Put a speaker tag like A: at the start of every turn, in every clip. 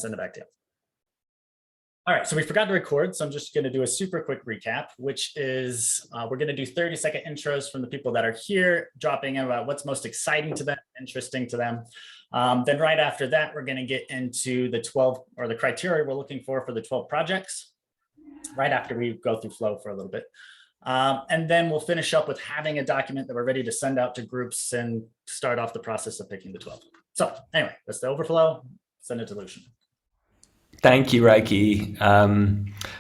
A: send it back to you. All right, so we forgot to record, so I'm just going to do a super quick recap, which is we're going to do 30-second intros from the people that are here, dropping in about what's most exciting to them, interesting to them. Then right after that, we're going to get into the 12 or the criteria we're looking for the 12 projects, right after we go through flow for a little bit. And then we'll finish up with having a document that we're ready to send out to groups and start off the process of picking the 12. So anyway, that's the overflow. Send it to Lucien.
B: Thank you, Rieki.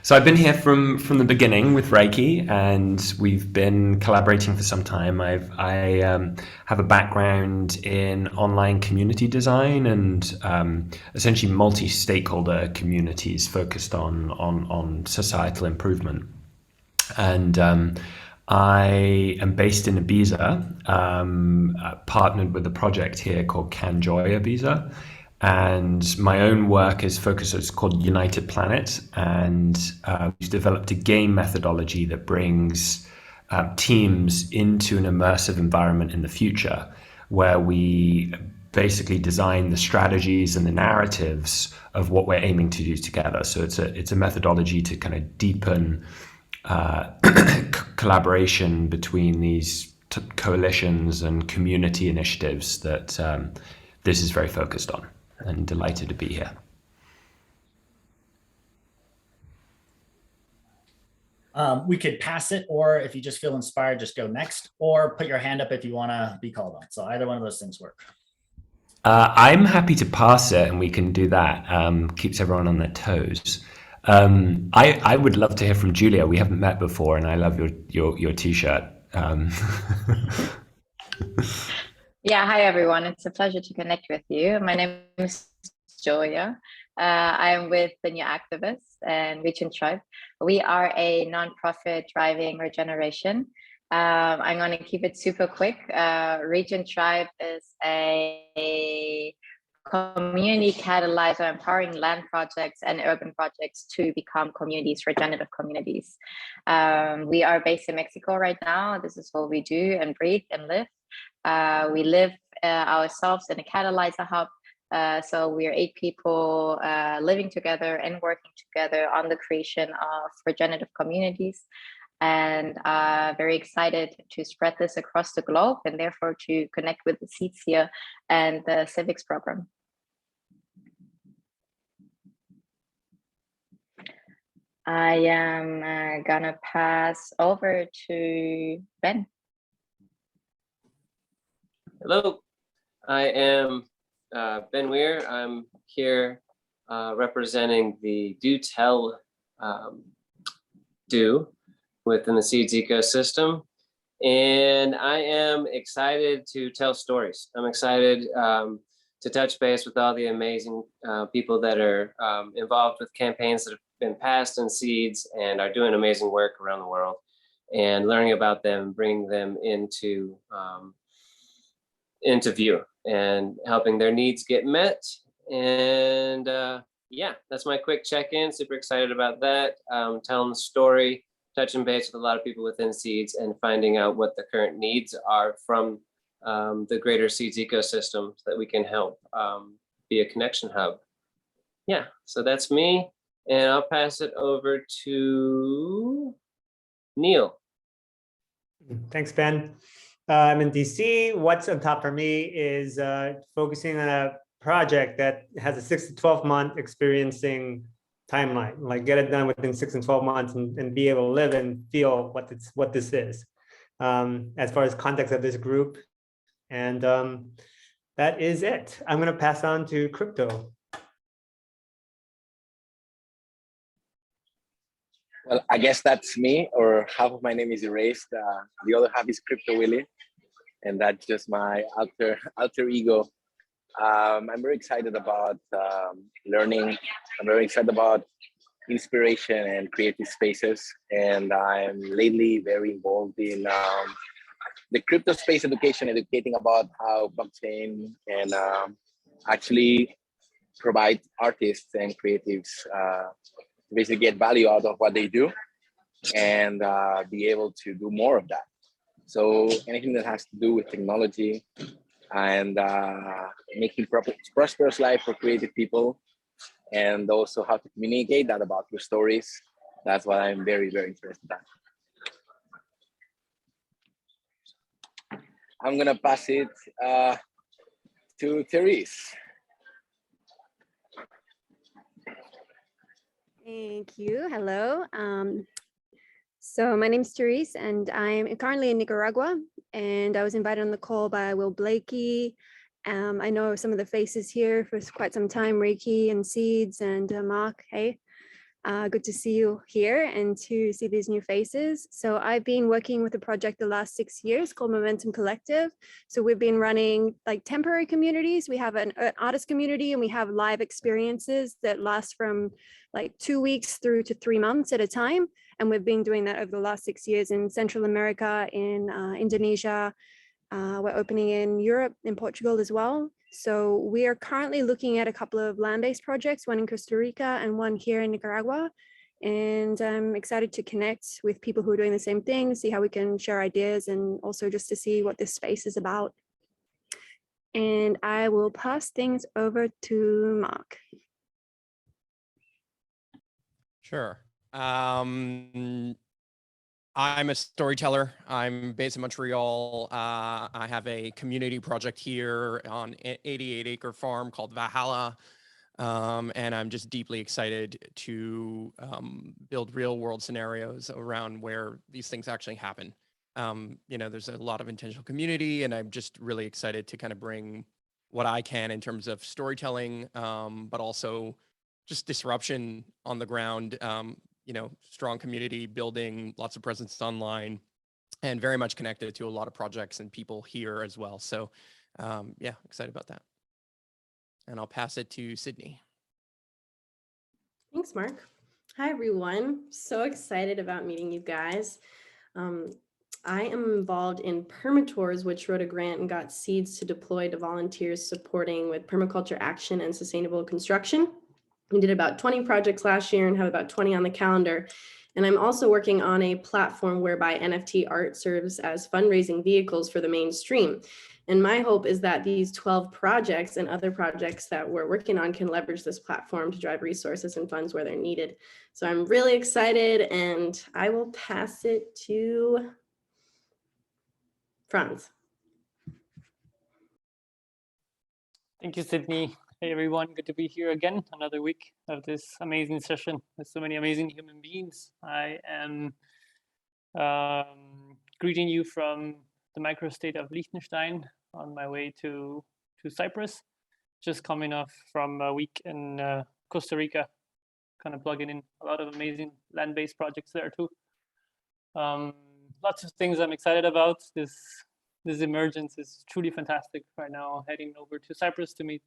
B: So I've been here from the beginning with Rieki, and we've been collaborating for some time. I have a background in online community design and essentially multi-stakeholder communities focused on societal improvement. And I am based in Ibiza, partnered with a project here called Can Joy Ibiza. And my own work is focused, it's called United Planet, and we've developed a game methodology that brings teams into an immersive environment in the future, where we basically design the strategies and the narratives of what we're aiming to do together. So it's a methodology to kind of deepen collaboration between these coalitions and community initiatives that this is very focused on. And delighted to be here.
A: We could pass it, or if you just feel inspired, just go next, or put your hand up if you want to be called on. So either one of those things work.
B: I'm happy to pass it, and we can do that. Keeps everyone on their toes. I would love to hear from Julia. We haven't met before, and I love your t-shirt.
C: Yeah, hi everyone. It's a pleasure to connect with you. My name is Julia. I am with the New Activists and Regen Tribe. We are a nonprofit driving regeneration. I'm going to keep it super quick. Regen Tribe is a community catalyzer empowering land projects and urban projects to become communities, regenerative communities. We are based in Mexico right now. This is what we do and breathe and live. We live ourselves in a catalyzer hub. So we are 8 people living together and working together on the creation of regenerative communities, and very excited to spread this across the globe and therefore to connect with the seats here and the civics program. I am gonna pass over to Ben.
D: Hello, I am Ben Weir. I'm here representing the Do Tell Do within the Seeds ecosystem. And I am excited to tell stories. I'm excited to touch base with all the amazing people that are involved with campaigns that have been passed in Seeds and are doing amazing work around the world, and learning about them, bringing them into view and helping their needs get met. And yeah, that's my quick check-in. Super excited about that. Telling the story, touching base with a lot of people within Seeds, and finding out what the current needs are from the greater Seeds ecosystem so that we can help be a connection hub. Yeah, so that's me. And I'll pass it over to Neil.
E: Thanks, Ben. I'm in DC. What's on top for me is focusing on a project that has a 6 to 12 month experiencing timeline, like get it done within 6 and 12 months and be able to live and feel what this is as far as context of this group. And that is it. I'm going to pass on to Cripto.
F: Well, I guess that's me, or half of my name is erased. The other half is Crypto Willy, and that's just my alter ego. I'm very excited about learning. I'm very excited about inspiration and creative spaces, and I'm lately very involved in the crypto space education, educating about how blockchain and actually provide artists and creatives basically get value out of what they do and be able to do more of that. So anything that has to do with technology and making prosperous life for creative people and also how to communicate that about your stories. That's what I'm very, very interested in. I'm gonna pass it to Therese.
G: Thank you. Hello. So my name is Therese, and I'm currently in Nicaragua, and I was invited on the call by Will Blakey. I know some of the faces here for quite some time, Rieki and Seeds and Marc. Hey, good to see you here and to see these new faces. So I've been working with the project the last 6 years called Momentum Collective. So we've been running like temporary communities. We have an artist community, and we have live experiences that last from like 2 weeks through to 3 months at a time. And we've been doing that over the last 6 years in Central America, in Indonesia. We're opening in Europe, in Portugal as well. So we are currently looking at a couple of land-based projects, one in Costa Rica and one here in Nicaragua. And I'm excited to connect with people who are doing the same thing, see how we can share ideas, and also just to see what this space is about. And I will pass things over to Marc.
H: Sure. I'm a storyteller. I'm based in Montreal. I have a community project here on an 88-acre farm called Valhalla. And I'm just deeply excited to build real world scenarios around where these things actually happen. There's a lot of intentional community, and I'm just really excited to kind of bring what I can in terms of storytelling, but also just disruption on the ground. Strong community building, lots of presence online, and very much connected to a lot of projects and people here as well. So yeah, excited about that. And I'll pass it to Sydney.
I: Thanks, Marc. Hi, everyone. So excited about meeting you guys. I am involved in Permatours, which wrote a grant and got seeds to deploy to volunteers supporting with permaculture action and sustainable construction. We did about 20 projects last year and have about 20 on the calendar. And I'm also working on a platform whereby NFT art serves as fundraising vehicles for the mainstream. And my hope is that these 12 projects and other projects that we're working on can leverage this platform to drive resources and funds where they're needed. So I'm really excited, and I will pass it to Franz.
J: Thank you, Sydney. Hey, everyone. Good to be here again. Another week of this amazing session with so many amazing human beings. I am greeting you from the microstate of Liechtenstein on my way to Cyprus. Just coming off from a week in Costa Rica, kind of plugging in a lot of amazing land-based projects there too. Lots of things I'm excited about. This emergence is truly fantastic right now. Heading over to Cyprus to meet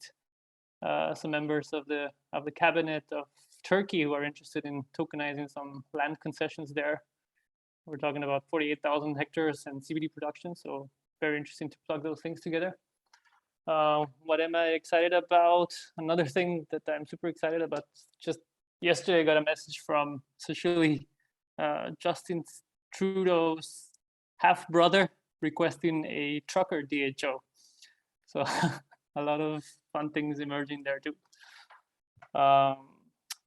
J: some members of the cabinet of Turkey who are interested in tokenizing some land concessions there. We're talking about 48,000 hectares and CBD production, so very interesting to plug those things together. What am I excited about? Another thing that I'm super excited about, just yesterday I got a message from socially Justin Trudeau's half-brother requesting a trucker DHO. So a lot of fun things emerging there too.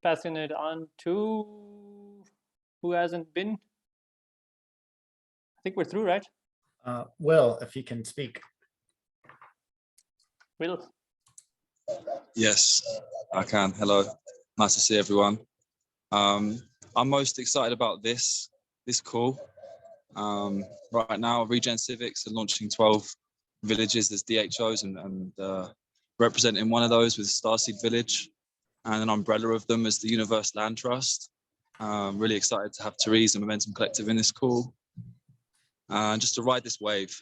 J: Passing it on to who hasn't been. I think we're through, right?
A: Will, if you can speak.
J: Will.
K: Yes, I can. Hello, nice to see everyone. I'm most excited about this call. Right now, Regen Civics are launching 12 villages as DHOs and representing one of those with Starseed Village and an umbrella of them as the Universe Land Trust. Really excited to have Therese and Momentum Collective in this call. And just to ride this wave,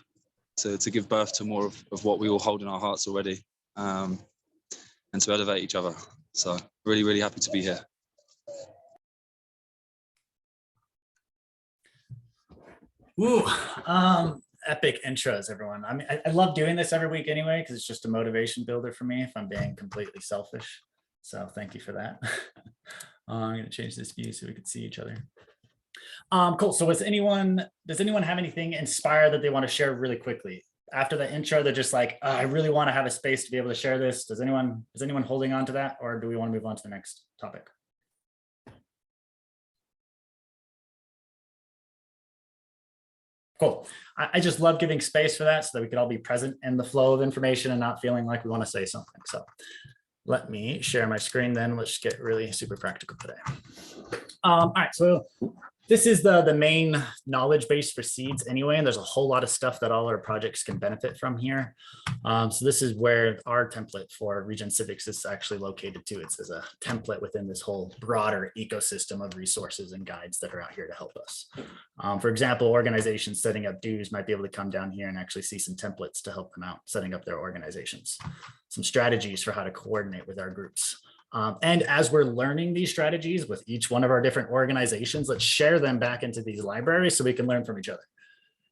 K: to give birth to more of what we all hold in our hearts already, and to elevate each other. So really, really happy to be here.
A: Ooh, epic intros, everyone. I mean, I love doing this every week anyway, because it's just a motivation builder for me if I'm being completely selfish. So thank you for that. I'm going to change this view so we can see each other. Cool. So does anyone have anything inspired that they want to share really quickly? after the intro, they're just like, I really want to have a space to be able to share this. Is anyone holding on to that, or do we want to move on to the next topic? Cool. I just love giving space for that so that we could all be present in the flow of information and not feeling like we want to say something. So let me share my screen then. Let's get really super practical today. All right, so this is the main knowledge base for seeds anyway, and there's a whole lot of stuff that all our projects can benefit from here. So this is where our template for Regen Civics is actually located too. It's as a template within this whole broader ecosystem of resources and guides that are out here to help us. For example, organizations setting up dues might be able to come down here and actually see some templates to help them out setting up their organizations, some strategies for how to coordinate with our groups. And as we're learning these strategies with each one of our different organizations, let's share them back into these libraries so we can learn from each other.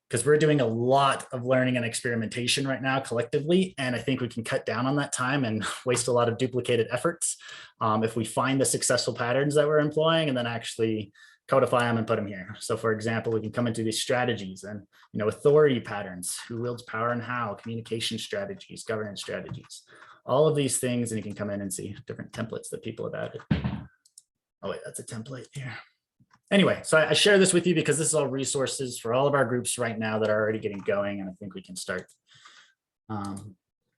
A: Because we're doing a lot of learning and experimentation right now collectively, and I think we can cut down on that time and waste a lot of duplicated efforts if we find the successful patterns that we're employing and then actually codify them and put them here. So for example, we can come into these strategies and, authority patterns, who wields power and how, communication strategies, governance strategies, all of these things, and you can come in and see different templates that people have added. Oh wait, that's a template here. Anyway, so I share this with you because this is all resources for all of our groups right now that are already getting going, and I think we can start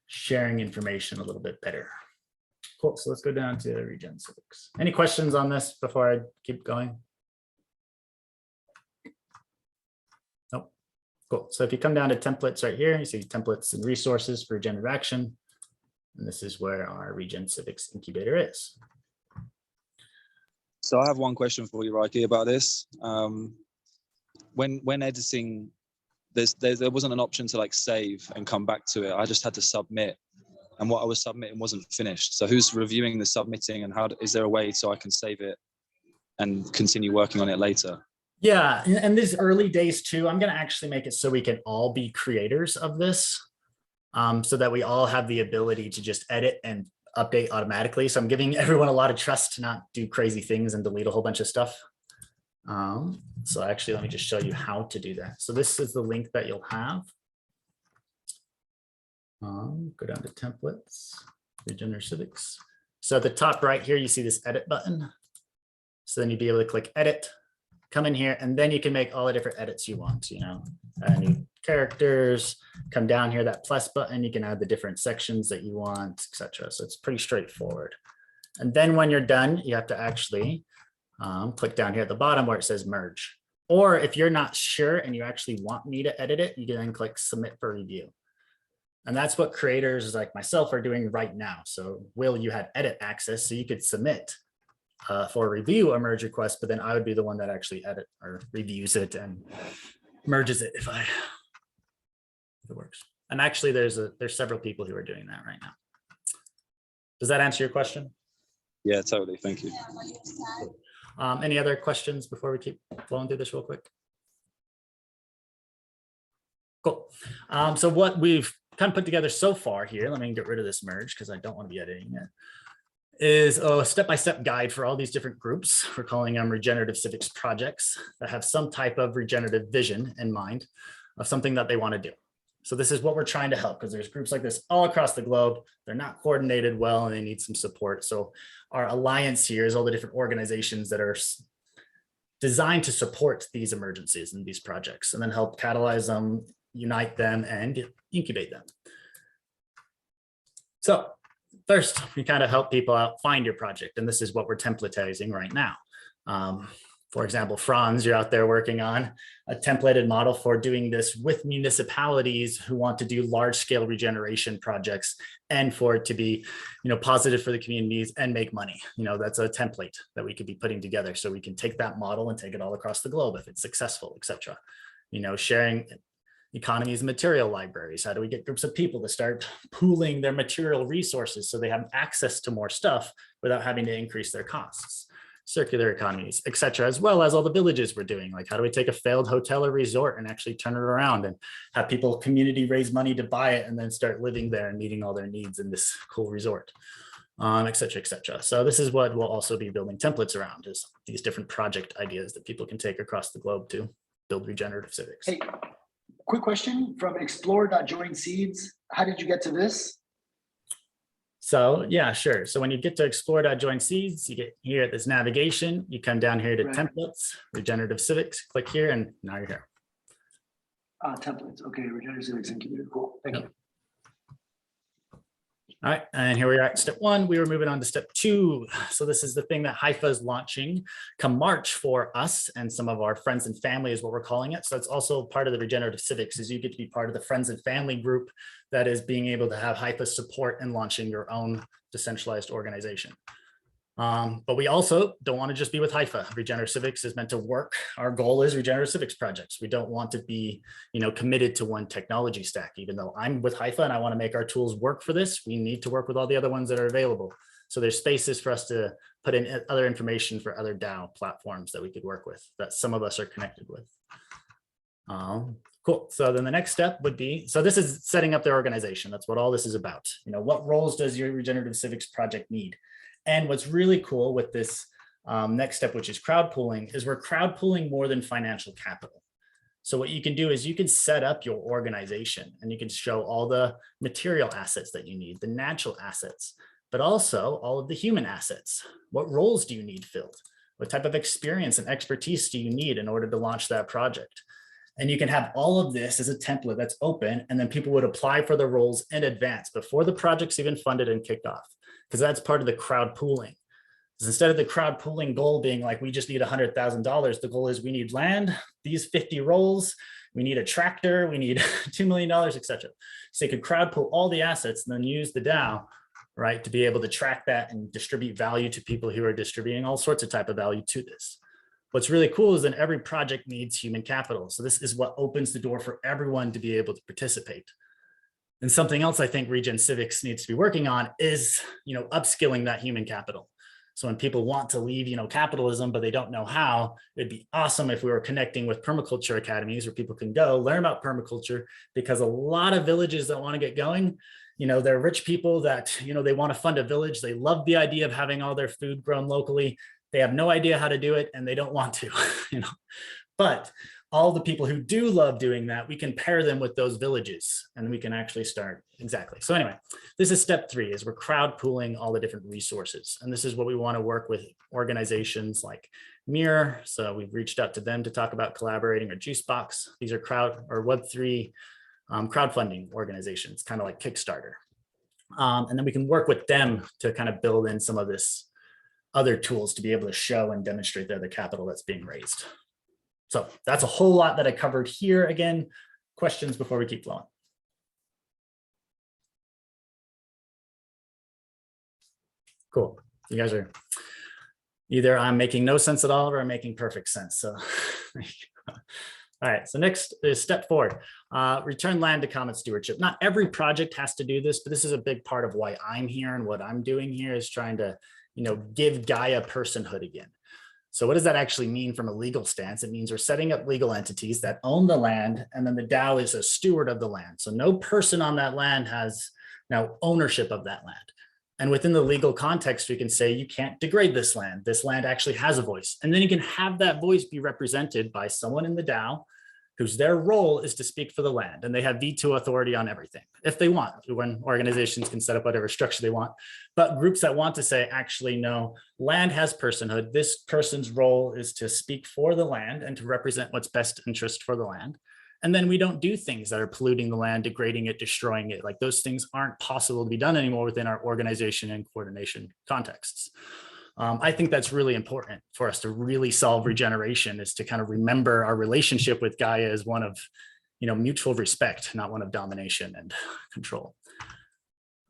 A: sharing information a little bit better. Cool, so let's go down to Regen Civics. Any questions on this before I keep going? Nope. Cool, so if you come down to templates right here, you see templates and resources for regenerative action. And this is where our Regen Civics Incubator is.
K: So I have one question for you, Rieki, about this. When editing, there wasn't an option to like save and come back to it. I just had to submit, and what I was submitting wasn't finished. So who's reviewing the submitting, and is there a way so I can save it and continue working on it later?
A: Yeah, and these early days too, I'm going to actually make it so we can all be creators of this. So that we all have the ability to just edit and update automatically. So I'm giving everyone a lot of trust to not do crazy things and delete a whole bunch of stuff. So actually, let me just show you how to do that. So this is the link that you'll have. Go down to templates, Regenerative Civics. So at the top right here, you see this edit button. So then you'd be able to click edit, come in here, and then you can make all the different edits you want, add new characters, come down here, that plus button, you can add the different sections that you want, etc. So it's pretty straightforward. And then when you're done, you have to actually click down here at the bottom where it says merge. Or if you're not sure and you actually want me to edit it, you can then click submit for review. And that's what creators like myself are doing right now. So Will, you had edit access, so you could submit for review a merge request, but then I would be the one that actually edit or reviews it and merges it if it works. And actually there's several people who are doing that right now. Does that answer your question?
K: Yeah, totally. Thank you.
A: Any other questions before we keep flowing through this real quick? Cool. So what we've kind of put together so far here, let me get rid of this merge because I don't want to be editing it, is a step-by-step guide for all these different groups. We're calling them Regenerative Civics Projects that have some type of regenerative vision in mind of something that they want to do. So this is what we're trying to help, because there's groups like this all across the globe. They're not coordinated well and they need some support. So our alliance here is all the different organizations that are designed to support these emergencies and these projects, and then help catalyze them, unite them, and incubate them. So first, we kind of help people out find your project, and this is what we're templatizing right now. For example, Franz, you're out there working on a templated model for doing this with municipalities who want to do large-scale regeneration projects, and for it to be, positive for the communities and make money. That's a template that we could be putting together, so we can take that model and take it all across the globe if it's successful, etc. Sharing economies and material libraries. How do we get groups of people to start pooling their material resources so they have access to more stuff without having to increase their costs? Circular economies, etc., as well as all the villages we're doing. Like, how do we take a failed hotel or resort and actually turn it around and have people, community, raise money to buy it and then start living there and meeting all their needs in this cool resort, etc., etc. So this is what we'll also be building templates around, is these different project ideas that people can take across the globe to build regenerative civics.
D: Hey,
L: quick question from explore.joinseeds. How did you get to this?
A: So yeah, sure. So when you get to explore.joinseeds, you get here at this navigation, you come down here to templates, regenerative civics, click here, and now you're here.
L: Templates. Okay, Regenerative Civics Incubator. Cool. Thank you.
A: All right, and here we are at step 1. We were moving on to step 2. So this is the thing that HIFA is launching come March for us and some of our friends and family is what we're calling it. So it's also part of the Regenerative Civics, is you get to be part of the friends and family group that is being able to have HIFA support in launching your own decentralized organization. But we also don't want to just be with HIFA. Regenerative Civics is meant to work. Our goal is Regenerative Civics projects. We don't want to be, committed to one technology stack. Even though I'm with HIFA and I want to make our tools work for this, we need to work with all the other ones that are available. So there's spaces for us to put in other information for other DAO platforms that we could work with, that some of us are connected with. Cool. So then the next step would be, so this is setting up their organization. That's what all this is about. What roles does your Regenerative Civics project need? And what's really cool with this next step, which is crowd pooling, is we're crowd pooling more than financial capital. So what you can do is you can set up your organization and you can show all the material assets that you need, the natural assets, but also all of the human assets. What roles do you need filled? What type of experience and expertise do you need in order to launch that project? And you can have all of this as a template that's open, and then people would apply for the roles in advance before the project's even funded and kicked off, because that's part of the crowd pooling. Instead of the crowd pooling goal being like, we just need $100,000, the goal is we need land, these 50 roles, we need a tractor, we need $2 million, etc. So you could crowd pool all the assets and then use the DAO, right, to be able to track that and distribute value to people who are distributing all sorts of type of value to this. What's really cool is that every project needs human capital. So this is what opens the door for everyone to be able to participate. And something else I think Regen Civics needs to be working on is, upskilling that human capital. So when people want to leave, capitalism, but they don't know how, it'd be awesome if we were connecting with permaculture academies where people can go learn about permaculture, because a lot of villages that want to get going, they're rich people that, they want to fund a village. They love the idea of having all their food grown locally. They have no idea how to do it and they don't want to, but all the people who do love doing that, we can pair them with those villages and we can actually start. Exactly. So anyway, this is step 3, is we're crowd pooling all the different resources. And this is what we want to work with organizations like Mirror. So we've reached out to them to talk about collaborating, or Juicebox. These are Web3 crowdfunding organizations, kind of like Kickstarter. And then we can work with them to kind of build in some of this other tools to be able to show and demonstrate the capital that's being raised. So that's a whole lot that I covered here. Again, questions before we keep flowing? Cool. You guys are either I'm making no sense at all or I'm making perfect sense. So all right, so next is step 4, return land to common stewardship. Not every project has to do this, but this is a big part of why I'm here, and what I'm doing here is trying to, give Gaia personhood again. So what does that actually mean from a legal stance? It means we're setting up legal entities that own the land, and then the DAO is a steward of the land. So no person on that land has now ownership of that land. And within the legal context, we can say you can't degrade this land. This land actually has a voice. And then you can have that voice be represented by someone in the DAO whose their role is to speak for the land, and they have veto authority on everything if they want. When organizations can set up whatever structure they want, but groups that want to say, actually, no, land has personhood. This person's role is to speak for the land and to represent what's best interest for the land. And then we don't do things that are polluting the land, degrading it, destroying it. Like those things aren't possible to be done anymore within our organization and coordination contexts. I think that's really important for us to really solve regeneration, is to kind of remember our relationship with Gaia as one of, mutual respect, not one of domination and control.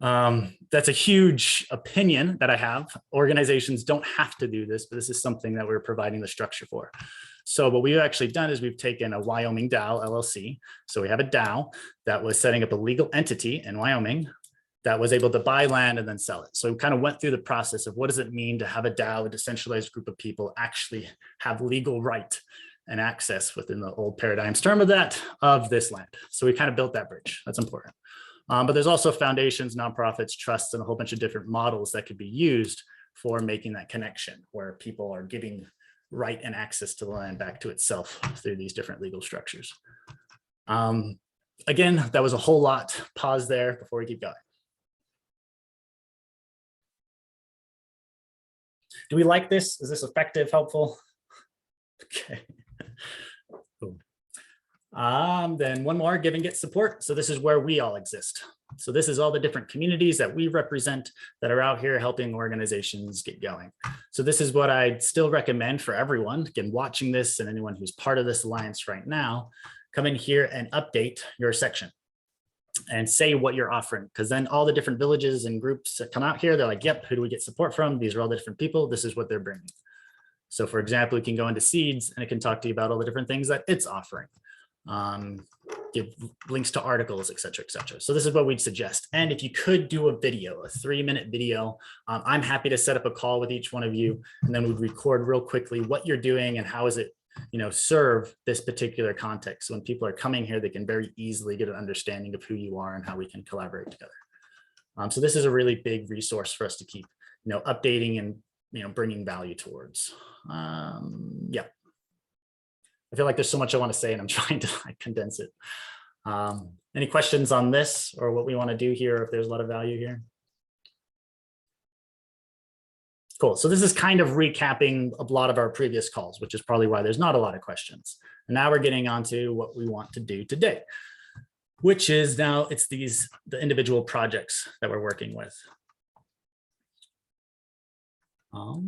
A: That's a huge opinion that I have. Organizations don't have to do this, but this is something that we're providing the structure for. So what we've actually done is we've taken a Wyoming DAO LLC. So we have a DAO that was setting up a legal entity in Wyoming that was able to buy land and then sell it. So we kind of went through the process of what does it mean to have a DAO, a decentralized group of people, actually have legal right and access within the old paradigm's term of this land. So we kind of built that bridge. That's important. But there's also foundations, nonprofits, trusts, and a whole bunch of different models that could be used for making that connection, where people are giving right and access to the land back to itself through these different legal structures. Again, that was a whole lot. Pause there before we keep going. Do we like this? Is this effective, helpful? Okay. Cool. Then one more, give and get support. So this is where we all exist. So this is all the different communities that we represent that are out here helping organizations get going. So this is what I'd still recommend for everyone, again, watching this and anyone who's part of this alliance right now, come in here and update your section and say what you're offering, because then all the different villages and groups that come out here, they're like, yep, who do we get support from? These are all the different people. This is what they're bringing. So for example, we can go into Seeds and it can talk to you about all the different things that it's offering. Give links to articles, et cetera, et cetera. So this is what we'd suggest. And if you could do a video, a 3-minute video, I'm happy to set up a call with each one of you, and then we'd record real quickly what you're doing and how is it, serve this particular context. So when people are coming here, they can very easily get an understanding of who you are and how we can collaborate together. So this is a really big resource for us to keep, updating and, bringing value towards. Yeah. I feel like there's so much I want to say and I'm trying to condense it. Any questions on this or what we want to do here, if there's a lot of value here? Cool. So this is kind of recapping a lot of our previous calls, which is probably why there's not a lot of questions. And now we're getting on to what we want to do today, which is now it's the individual projects that we're working with. Oh,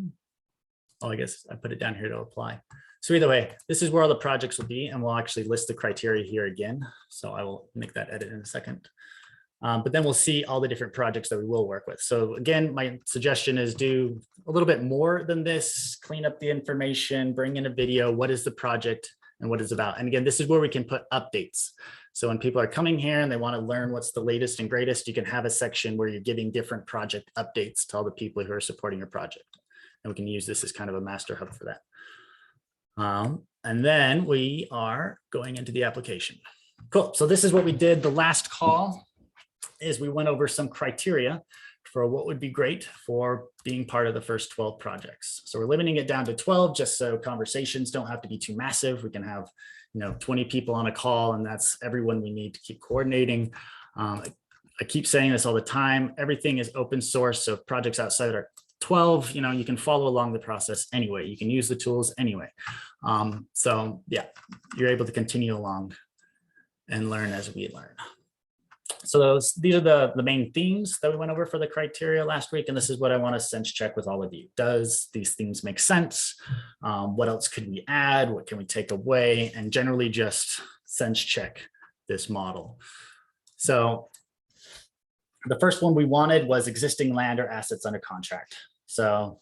A: I guess I put it down here to apply. So either way, this is where all the projects will be, and we'll actually list the criteria here again. So I will make that edit in a second. But then we'll see all the different projects that we will work with. So again, my suggestion is do a little bit more than this, clean up the information, bring in a video, what is the project and what it's about. And again, this is where we can put updates. So when people are coming here and they want to learn what's the latest and greatest, you can have a section where you're giving different project updates to all the people who are supporting your project. And we can use this as kind of a master hub for that. And then we are going into the application. Cool. So this is what we did the last call is we went over some criteria for what would be great for being part of the first 12 projects. So we're limiting it down to 12 just so conversations don't have to be too massive. We can have 20 people on a call, and that's everyone we need to keep coordinating. I keep saying this all the time. Everything is open source. So if projects outside are 12, you can follow along the process anyway. You can use the tools anyway. So yeah, you're able to continue along and learn as we learn. So these are the main themes that we went over for the criteria last week. And this is what I want to sense check with all of you. Does these themes make sense? What else could we add? What can we take away? And generally just sense check this model. So the first one we wanted was existing land or assets under contract. So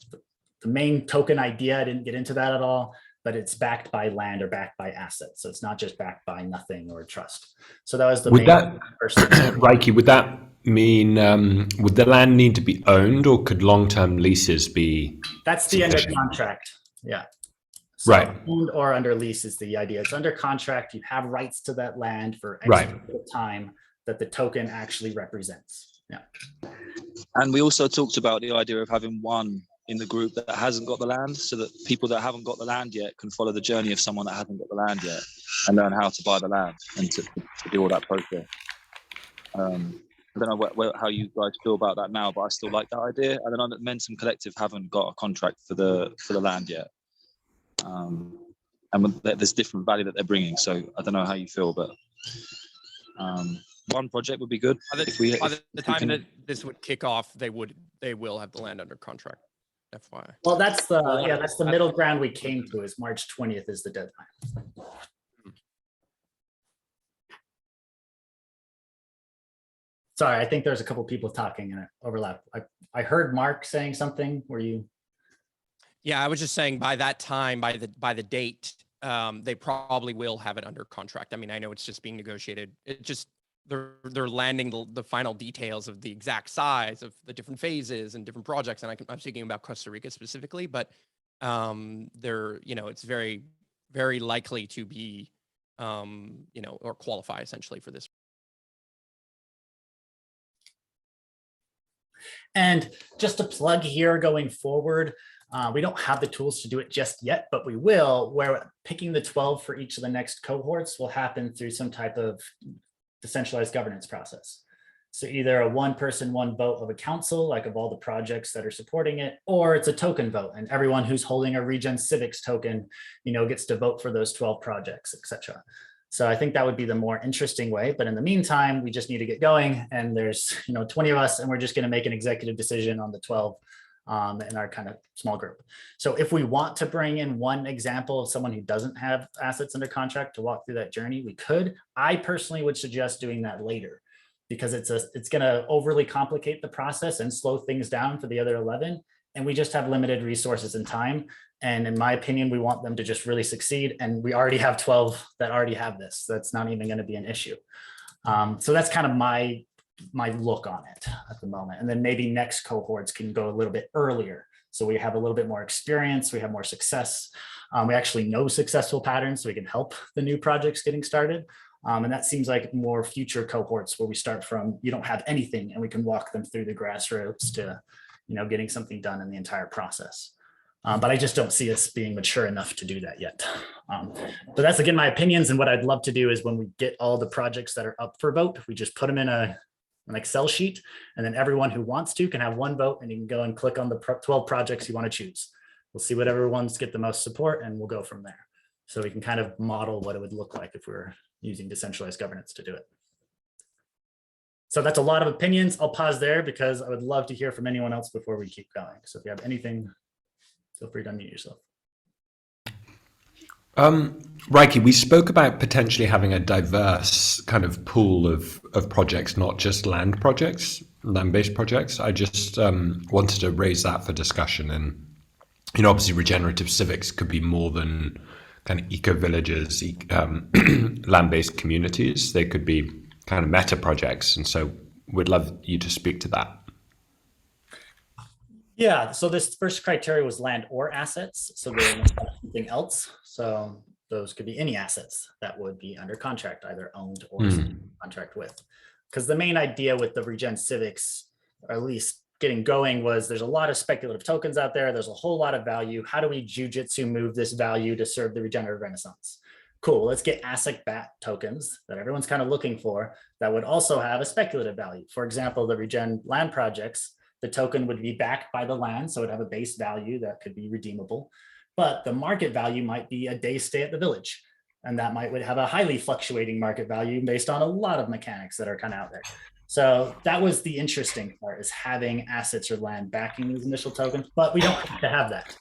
A: the main token idea, I didn't get into that at all, but it's backed by land or backed by assets. So it's not just backed by nothing or trust. So that was the main first thing.
B: Rieki, would that mean, would the land need to be owned, or could long-term leases be?
A: That's the under contract, yeah. So
B: right.
A: Owned or under lease is the idea. It's under contract, you have rights to that land for X time that the token actually represents. Yeah.
K: And we also talked about the idea of having one in the group that hasn't got the land, so that people that haven't got the land yet can follow the journey of someone that hasn't got the land yet and learn how to buy the land and to do all that process. I don't know how you guys feel about that now, but I still like that idea. And then on the Momentum Collective haven't got a contract for the land yet. And there's different value that they're bringing. So I don't know how you feel, but one project would be good.
H: By the time that this would kick off, they will have the land under contract. FYI.
A: Well, that's the middle ground we came to. Is March 20th is the deadline. Sorry, I think there's a couple people talking and it overlapped. I heard Marc saying something. Were you?
H: Yeah, I was just saying by that time, by the date, they probably will have it under contract. I mean, I know it's just being negotiated. It just they're landing the final details of the exact size of the different phases and different projects. And I'm speaking about Costa Rica specifically, but it's very, very likely to be, or qualify essentially for this.
A: And just to plug here going forward, We don't have the tools to do it just yet, but we will, where picking the 12 for each of the next cohorts will happen through some type of decentralized governance process. So either a one person, one vote of a council, like of all the projects that are supporting it, or it's a token vote and everyone who's holding a Regen Civics token, gets to vote for those 12 projects, etc. So I think that would be the more interesting way. But in the meantime, we just need to get going, and there's 20 of us, and we're just going to make an executive decision on the 12 in our kind of small group. So if we want to bring in one example of someone who doesn't have assets under contract to walk through that journey, we could. I personally would suggest doing that later, because it's going to overly complicate the process and slow things down for the other 11. And we just have limited resources and time. And in my opinion, we want them to just really succeed. And we already have 12 that already have this. That's not even going to be an issue. So that's kind of my look on it at the moment. And then maybe next cohorts can go a little bit earlier. So we have a little bit more experience, we have more success. We actually know successful patterns, so we can help the new projects getting started. And that seems like more future cohorts where we start from, you don't have anything, and we can walk them through the grassroots to, getting something done in the entire process. But I just don't see us being mature enough to do that yet. But that's, again, my opinions. And what I'd love to do is when we get all the projects that are up for vote, we just put them in an Excel sheet, and then everyone who wants to can have one vote, and you can go and click on the 12 projects you want to choose. We'll see whatever ones get the most support, and we'll go from there. So we can kind of model what it would look like if we were using decentralized governance to do it. So that's a lot of opinions. I'll pause there because I would love to hear from anyone else before we keep going. So if you have anything, feel free to unmute yourself.
B: Rieki, we spoke about potentially having a diverse kind of pool of projects, not just land-based projects. I just wanted to raise that for discussion. And, obviously regenerative civics could be more than kind of eco-villages, land-based communities. They could be kind of meta projects. And so we'd love you to speak to that.
A: Yeah, so this first criteria was land or assets. So there's something else. So those could be any assets that would be under contract, either owned or contract with. Because the main idea with the Regen Civics, or at least getting going, was there's a lot of speculative tokens out there. There's a whole lot of value. How do we jujitsu move this value to serve the regenerative renaissance? Cool, let's get asset-backed tokens that everyone's kind of looking for that would also have a speculative value. For example, the Regen land projects, the token would be backed by the land, so it would have a base value that could be redeemable. But the market value might be a day stay at the village. And that would have a highly fluctuating market value based on a lot of mechanics that are kind of out there. So that was the interesting part, is having assets or land backing these initial tokens, but we don't have to have that.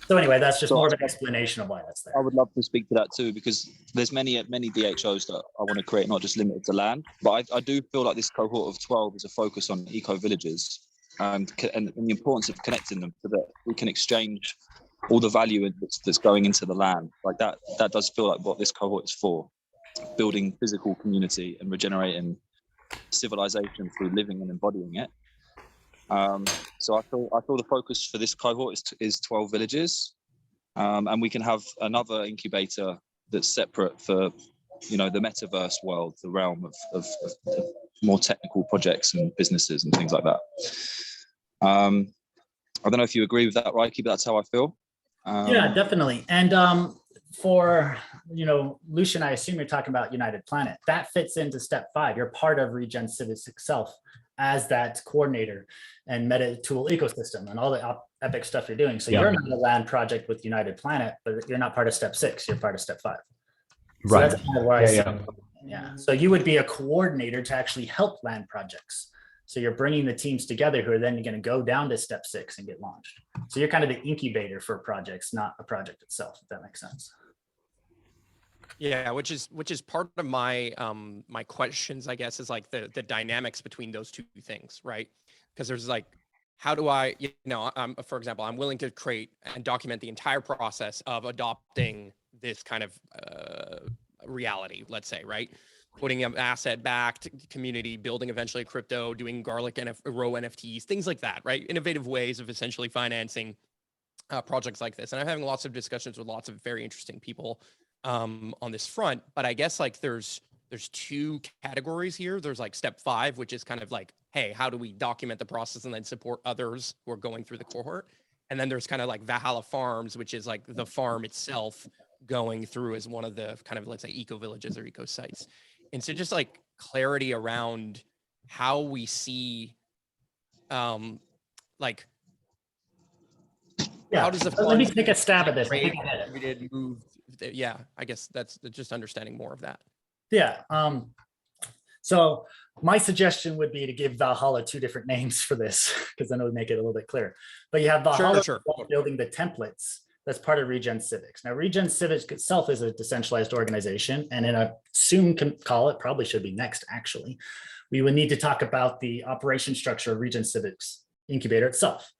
A: So anyway, that's just more of an explanation of why that's there.
K: I would love to speak to that too, because there's many DHOs that I want to create, not just limited to land. But I do feel like this cohort of 12 is a focus on eco-villages and the importance of connecting them so that we can exchange all the value that's going into the land. Like that does feel like what this cohort is for, building physical community and regenerating civilization through living and embodying it. So I feel the focus for this cohort is 12 villages, and we can have another incubator that's separate for, the metaverse world, the realm of more technical projects and businesses and things like that. I don't know if you agree with that, Rieki, but that's how I feel.
A: Yeah, definitely. And for, Lucien, I assume you're talking about United Planet. That fits into step 5. You're part of Regen Civics itself as that coordinator and meta tool ecosystem and all the epic stuff you're doing. So you're not a land project with United Planet, but you're not part of step 6. You're part of step 5. So
B: Right.
A: That's kind of where I see. Yeah. So you would be a coordinator to actually help land projects. So you're bringing the teams together who are then going to go down to step 6 and get launched. So you're kind of the incubator for projects, not a project itself, if that makes sense.
H: Yeah, which is part of my my questions, I guess, is like the dynamics between those two things, right? Because there's like, how do I, for example, I'm willing to create and document the entire process of adopting this kind of reality, let's say, right? Putting an asset backed community, building eventually a crypto, doing garlic and row NFTs, things like that, right? Innovative ways of essentially financing projects like this. And I'm having lots of discussions with lots of very interesting people on this front. But I guess like there's 2 categories here. There's like step 5, which is kind of like hey, how do we document the process and then support others who are going through the cohort? And then there's kind of like Valhalla Farms, which is like the farm itself going through as one of the kind of, let's say, eco-villages or eco-sites. And so just like clarity around how we see, like,
A: Yeah.
H: how does the
A: Let me
H: fund
A: take a stab at this.
H: Yeah, I guess that's just understanding more of that.
A: Yeah. So my suggestion would be to give Valhalla 2 different names for this, because then it would make it a little bit clearer. But you have Valhalla building the templates. That's part of Regen Civics. Now, Regen Civics itself is a decentralized organization, and in a soon can call it, probably should be next, actually, we would need to talk about the operation structure of Regen Civics Incubator itself.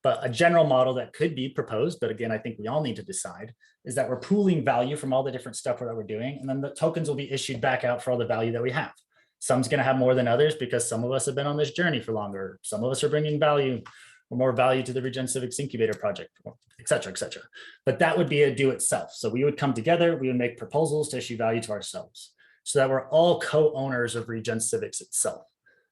A: But a general model that could be proposed, but again, I think we all need to decide, is that we're pooling value from all the different stuff that we're doing, and then the tokens will be issued back out for all the value that we have. Some's going to have more than others because some of us have been on this journey for longer. Some of us are bringing value or more value to the Regen Civics Incubator project, et cetera, et cetera. But that would be a do itself. So we would come together, we would make proposals to issue value to ourselves so that we're all co-owners of Regen Civics itself.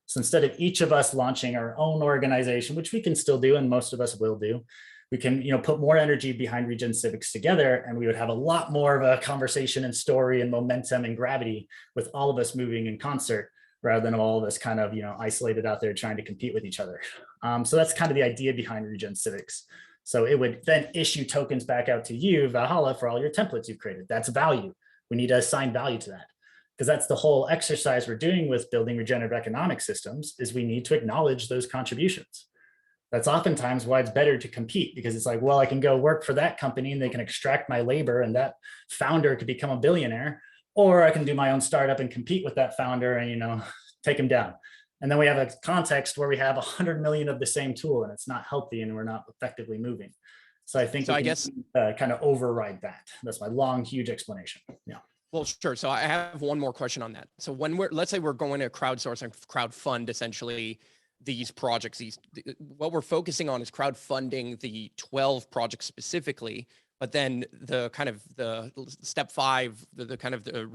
A: So instead of each of us launching our own organization, which we can still do, and most of us will do, we can, put more energy behind Regen Civics together, and we would have a lot more of a conversation and story and momentum and gravity with all of us moving in concert, rather than all of us kind of, isolated out there trying to compete with each other. So that's kind of the idea behind Regen Civics. So it would then issue tokens back out to you, Valhalla, for all your templates you've created. That's value. We need to assign value to that, because that's the whole exercise we're doing with building regenerative economic systems, is we need to acknowledge those contributions. That's oftentimes why it's better to compete, because it's like, well, I can go work for that company and they can extract my labor and that founder could become a billionaire, or I can do my own startup and compete with that founder and, take him down. And then we have a context where we have 100 million of the same tool and it's not healthy and we're not effectively moving. So I think I guess kind of override that. That's my long, huge explanation. Yeah.
H: Well, sure. So I have one more question on that. So when let's say we're going to crowdsource and crowdfund essentially these projects, what we're focusing on is crowdfunding the 12 projects specifically, but then the kind of the step 5, the kind of the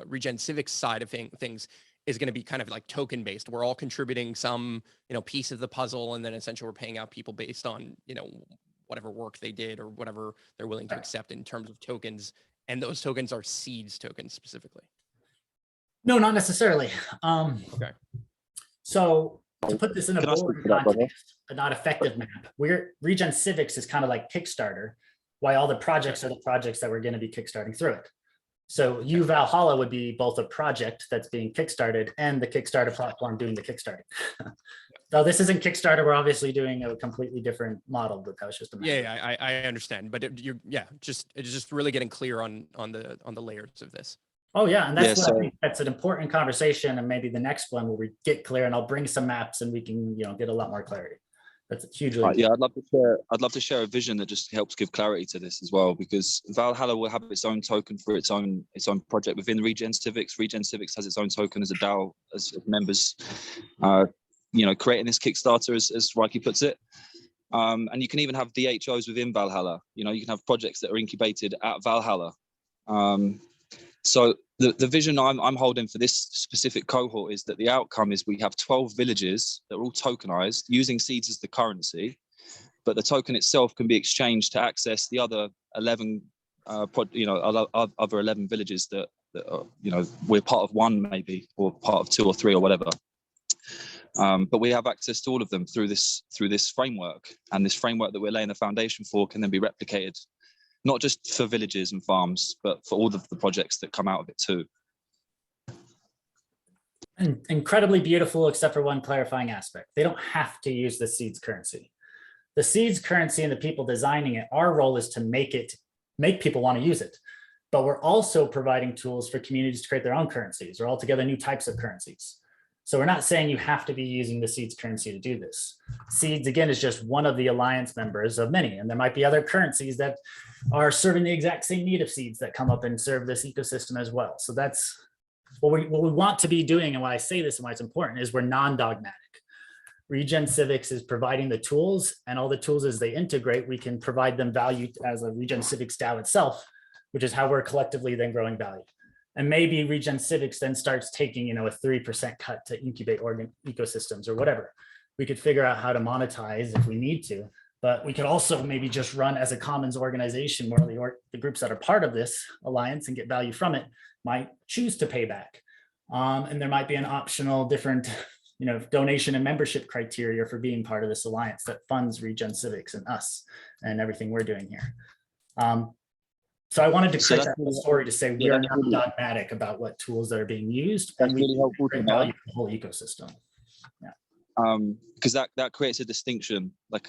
H: Regen Civics side of things is going to be kind of like token based. We're all contributing some, piece of the puzzle, and then essentially we're paying out people based on, whatever work they did or whatever they're willing to accept in terms of tokens. And those tokens are seeds tokens specifically. No,
A: not necessarily.
H: Okay.
A: So to put this in a board context, a not effective map, Regen Civics is kind of like Kickstarter, why all the projects are the projects that we're going to be kickstarting through it. So Valhalla would be both a project that's being kickstarted and the Kickstarter platform doing the kickstarting. So this isn't Kickstarter. We're obviously doing a completely different model, but that was just a map.
H: Yeah, I understand. But it's just really getting clear on the layers of this.
A: Oh yeah, and that's I think that's an important conversation, and maybe the next one where we get clear, and I'll bring some maps and we can get a lot more clarity. That's hugely
K: yeah. I'd love to share a vision that just helps give clarity to this as well, because Valhalla will have its own token for its own project within Regen Civics. Regen Civics has its own token as a DAO, as members, creating this Kickstarter, as Rieki puts it. And you can even have DHOs within Valhalla. You can have projects that are incubated at Valhalla. So the vision I'm holding for this specific cohort is that the outcome is we have 12 villages that are all tokenized using seeds as the currency, but the token itself can be exchanged to access the other 11, other 11 villages that are, we're part of one maybe, or part of 2 or 3 or whatever. But we have access to all of them through this framework, and this framework that we're laying the foundation for can then be replicated, not just for villages and farms, but for all of the projects that come out of it too.
A: And incredibly beautiful, except for one clarifying aspect. They don't have to use the seeds currency. The seeds currency and the people designing it, our role is to make people want to use it. But we're also providing tools for communities to create their own currencies or altogether new types of currencies. So we're not saying you have to be using the seeds currency to do this. Seeds, again, is just one of the alliance members of many, and there might be other currencies that are serving the exact same need of seeds that come up and serve this ecosystem as well. So that's what we want to be doing, and why I say this and why it's important is we're non-dogmatic. Regen Civics is providing the tools, and all the tools as they integrate, we can provide them value as a Regen Civics DAO itself, which is how we're collectively then growing value. And maybe Regen Civics then starts taking, a 3% cut to incubate ecosystems or whatever. We could figure out how to monetize if we need to, but we could also maybe just run as a commons organization where the groups that are part of this alliance and get value from it might choose to pay back. And there might be an optional different, donation and membership criteria for being part of this alliance that funds Regen Civics and us and everything we're doing here. So I wanted to create that whole story to say we are not dogmatic about what tools that are being used, and we bring value to the whole ecosystem. Yeah.
K: Because that creates a distinction, like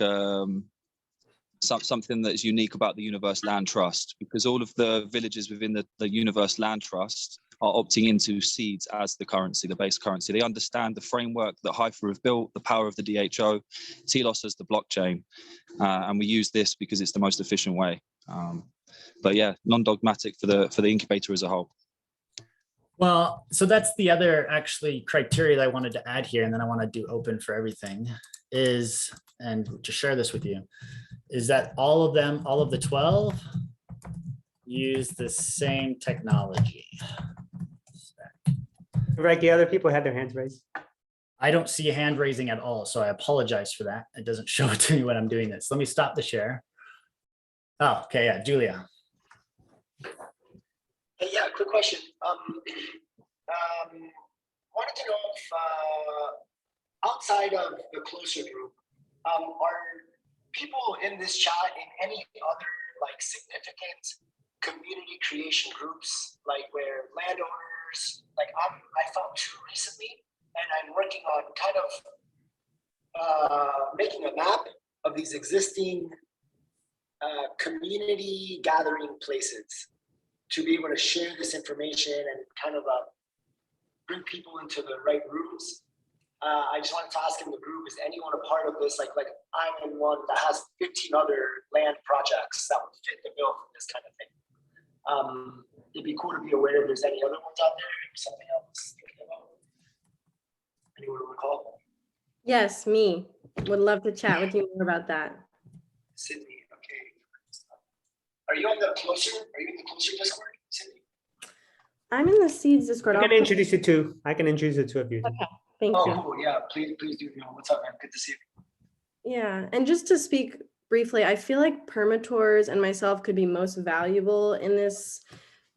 K: something that is unique about the Universe Land Trust, because all of the villages within the Universe Land Trust are opting into seeds as the currency, the base currency. They understand the framework that Hypha have built, the power of the DHO, Telos as the blockchain, and we use this because it's the most efficient way. But yeah, non-dogmatic for the incubator as a whole.
A: Well, so that's the other actually criteria that I wanted to add here, and then I want to do open for everything is, and to share this with you, is that all of the 12 use the same technology.
E: Rieki, other people had their hands raised.
A: I don't see a hand raising at all, so I apologize for that. It doesn't show it to me when I'm doing this. Let me stop the share. Oh, okay, yeah, Julia.
L: Hey, yeah, quick question. Wanted to know if outside of the closer group, are people in this chat in any other like significant community creation groups, like where landowners, like I found two recently, and I'm working on kind of making a map of these existing community gathering places to be able to share this information and kind of bring people into the right rooms. I just wanted to ask in the group, is anyone a part of this? Like I'm in one that has 15 other land projects that would fit the bill for this kind of thing. It'd be cool to be aware if there's any other ones out there or something else thinking about. Anyone recall?
I: Yes, me. Would love to chat with you more about that.
L: Sydney, okay. Are you in the closer Discord, Sydney?
I: I'm in the Seeds Discord.
E: I can introduce you to. I can introduce you to a few.
I: Okay, thank you.
L: Oh, cool. Yeah, please do. What's up, man? Good to see you.
I: Yeah, and just to speak briefly, I feel like permators and myself could be most valuable in this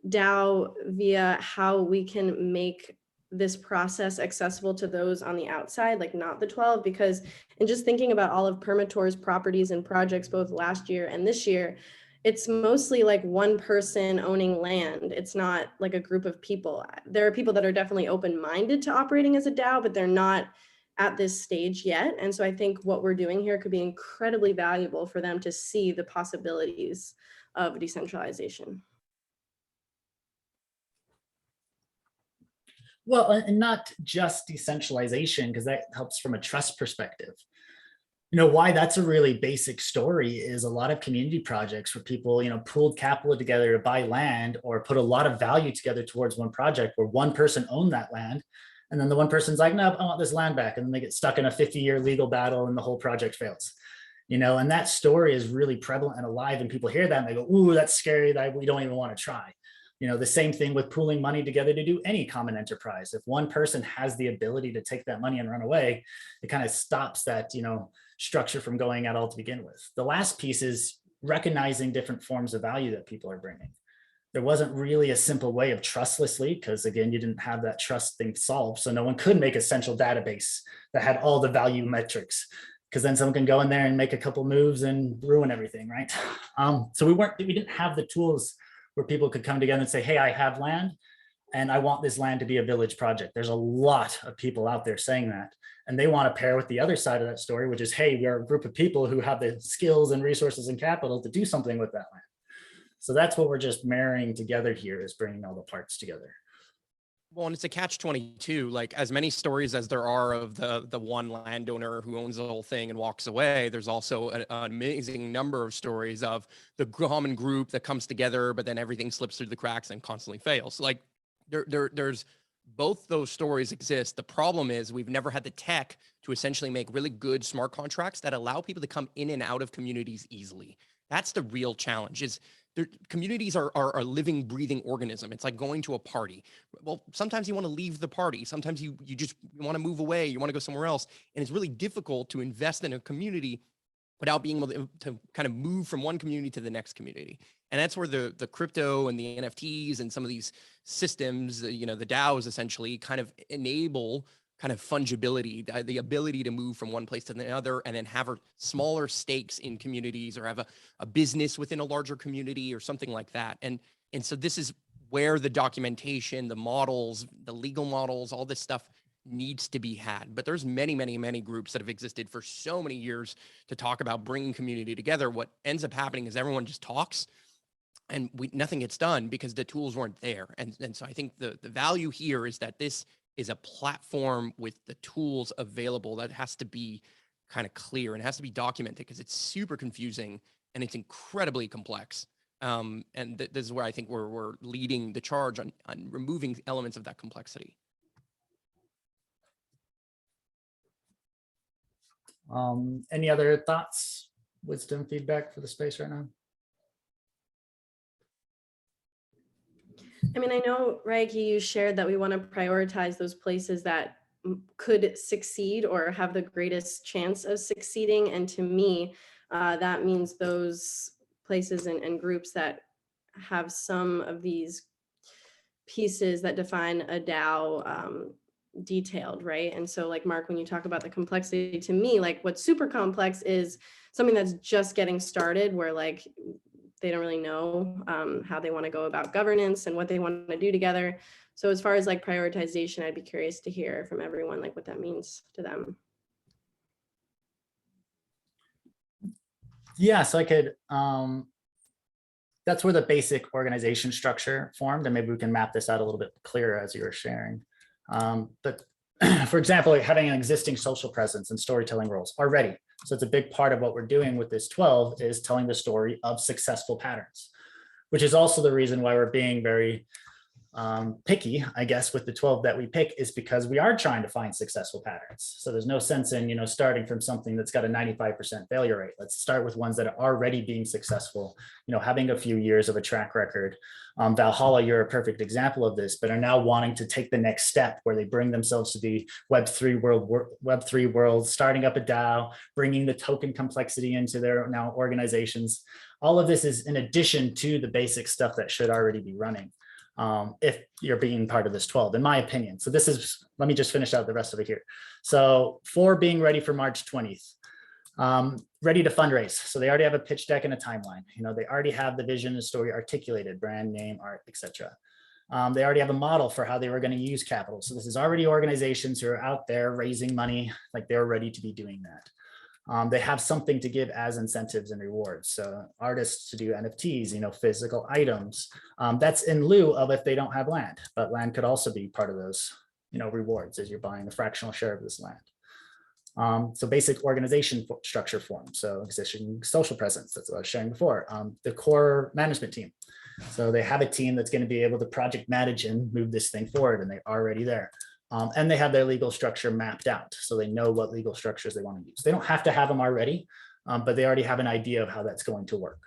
I: DAO via how we can make this process accessible to those on the outside, like not the 12, because in just thinking about all of Permator's properties and projects, both last year and this year, it's mostly like one person owning land. It's not like a group of people. There are people that are definitely open-minded to operating as a DAO, but they're not at this stage yet. And so I think what we're doing here could be incredibly valuable for them to see the possibilities of decentralization.
A: Well, and not just decentralization, because that helps from a trust perspective. Why that's a really basic story is a lot of community projects where people, pooled capital together to buy land or put a lot of value together towards one project where one person owned that land. And then the one person's like, no, I want this land back. And then they get stuck in a 50-year legal battle and the whole project fails. And that story is really prevalent and alive, and people hear that and they go, ooh, that's scary, that we don't even want to try. The same thing with pooling money together to do any common enterprise. If one person has the ability to take that money and run away, it kind of stops that, structure from going at all to begin with. The last piece is recognizing different forms of value that people are bringing. There wasn't really a simple way of trustlessly, because again, you didn't have that trust thing solved. So no one could make a central database that had all the value metrics, because then someone can go in there and make a couple moves and ruin everything, right? So we didn't have the tools where people could come together and say, hey, I have land and I want this land to be a village project. There's a lot of people out there saying that. And they want to pair with the other side of that story, which is, hey, we are a group of people who have the skills and resources and capital to do something with that land. So that's what we're just marrying together here, is bringing all the parts together.
H: Well, and it's a catch-22, like as many stories as there are of the one landowner who owns the whole thing and walks away, there's also an amazing number of stories of the common group that comes together, but then everything slips through the cracks and constantly fails. Like there's both those stories exist. The problem is we've never had the tech to essentially make really good smart contracts that allow people to come in and out of communities easily. That's the real challenge, is communities are a living, breathing organism. It's like going to a party. Well, sometimes you want to leave the party. Sometimes you just want to move away. You want to go somewhere else. And it's really difficult to invest in a community without being able to kind of move from one community to the next community. And that's where the crypto and the NFTs and some of these systems, the DAOs essentially kind of enable kind of fungibility, the ability to move from one place to another, and then have smaller stakes in communities, or have a business within a larger community or something like that. And so this is where the documentation, the models, the legal models, all this stuff needs to be had. But there's many, many, many groups that have existed for so many years to talk about bringing community together. What ends up happening is everyone just talks, and nothing gets done because the tools weren't there. And so I think the value here is that this is a platform with the tools available that has to be kind of clear and has to be documented, because it's super confusing and it's incredibly complex. And this is where I think we're leading the charge on removing elements of that complexity.
A: Any other thoughts, wisdom, feedback for the space right now?
I: I mean, I know, Rieki, you shared that we want to prioritize those places that could succeed or have the greatest chance of succeeding. And to me, that means those places and groups that have some of these pieces that define a DAO detailed, right? And so like Marc, when you talk about the complexity, to me, like what's super complex is something that's just getting started, where like they don't really know how they want to go about governance and what they want to do together. So as far as like prioritization, I'd be curious to hear from everyone, like what that means to them.
A: Yeah, so I could, that's where the basic organization structure formed, and maybe we can map this out a little bit clearer as you were sharing. But for example, like having an existing social presence and storytelling roles already. So it's a big part of what we're doing with this 12 is telling the story of successful patterns, which is also the reason why we're being very picky, I guess, with the 12 that we pick, is because we are trying to find successful patterns. So there's no sense in, starting from something that's got a 95% failure rate. Let's start with ones that are already being successful, having a few years of a track record. Valhalla, you're a perfect example of this, but are now wanting to take the next step where they bring themselves to the Web3 world, starting up a DAO, bringing the token complexity into their now organizations. All of this is in addition to the basic stuff that should already be running. If you're being part of this 12, in my opinion. So this is, let me just finish out the rest of it here. So for being ready for March 20th, ready to fundraise. So they already have a pitch deck and a timeline. They already have the vision and story articulated, brand name, art, etc. They already have a model for how they were going to use capital. So this is already organizations who are out there raising money, like they're ready to be doing that. They have something to give as incentives and rewards. So artists to do NFTs, physical items. That's in lieu of if they don't have land, but land could also be part of those, rewards as you're buying a fractional share of this land. So basic organization structure form. So existing social presence, that's what I was sharing before. The core management team. So they have a team that's going to be able to project manage and move this thing forward, and they're already there. And they have their legal structure mapped out, so they know what legal structures they want to use. They don't have to have them already, but they already have an idea of how that's going to work.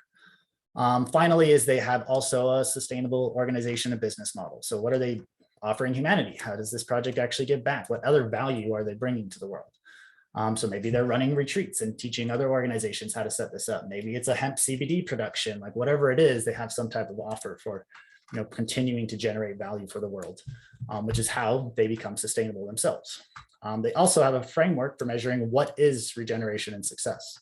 A: Finally, is they have also a sustainable organization and business model. So what are they offering humanity? How does this project actually give back? What other value are they bringing to the world? So maybe they're running retreats and teaching other organizations how to set this up. Maybe it's a hemp CBD production, like whatever it is, they have some type of offer for continuing to generate value for the world, which is how they become sustainable themselves. They also have a framework for measuring what is regeneration and success.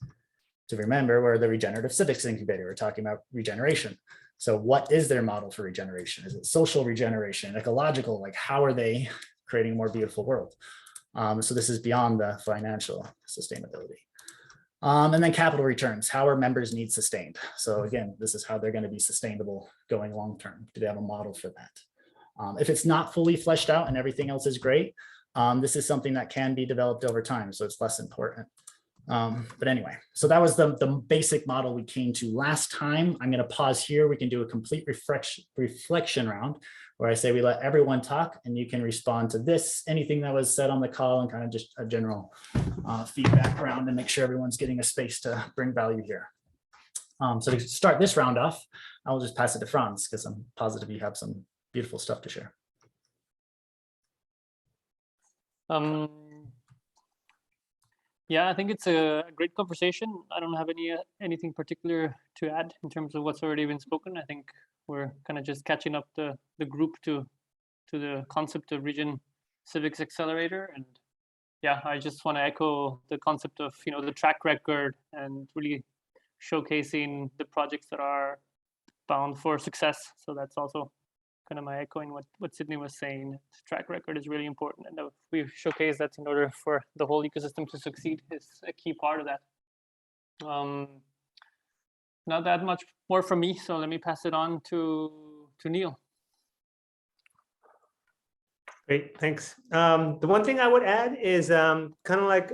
A: To remember, we're the Regenerative Civics Incubator. We're talking about regeneration. So what is their model for regeneration? Is it social regeneration, ecological? Like how are they creating a more beautiful world? So this is beyond the financial sustainability. And then capital returns, how are members' needs sustained? So again, this is how they're going to be sustainable going long term. Do they have a model for that? If it's not fully fleshed out and everything else is great, this is something that can be developed over time, so it's less important. But anyway, so that was the basic model we came to last time. I'm going to pause here. We can do a complete reflection round where I say we let everyone talk and you can respond to this, anything that was said on the call, and kind of just a general feedback round and make sure everyone's getting a space to bring value here. So to start this round off, I'll just pass it to Franz because I'm positive you have some beautiful stuff to share.
J: Yeah, I think it's a great conversation. I don't have anything particular to add in terms of what's already been spoken. I think we're kind of just catching up the group to the concept of Regen Civics Accelerator. And yeah, I just want to echo the concept of, you know, the track record and really showcasing the projects that are bound for success. So that's also kind of my echoing what Sydney was saying. Track record is really important, and we showcase that in order for the whole ecosystem to succeed is a key part of that. Not that much more from me, so let me pass it on to Neil.
E: Great, thanks. The one thing I would add is kind of like,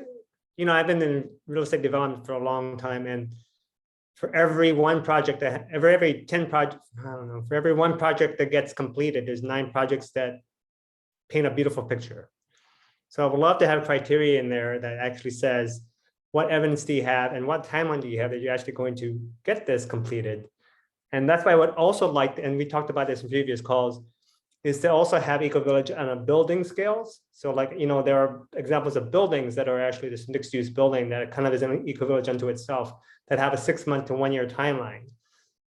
E: you know, I've been in real estate development for a long time, and for every one project that every 10 projects, I don't know, for every one project that gets completed, there's 9 projects that paint a beautiful picture. So I would love to have criteria in there that actually says, what evidence do you have and what timeline do you have that you're actually going to get this completed? And that's why I would also like, and we talked about this in previous calls, is to also have eco-village on a building scales. So like, you know, there are examples of buildings that are actually this mixed use building that kind of is an eco-village unto itself, that have a 6-month to 1-year timeline,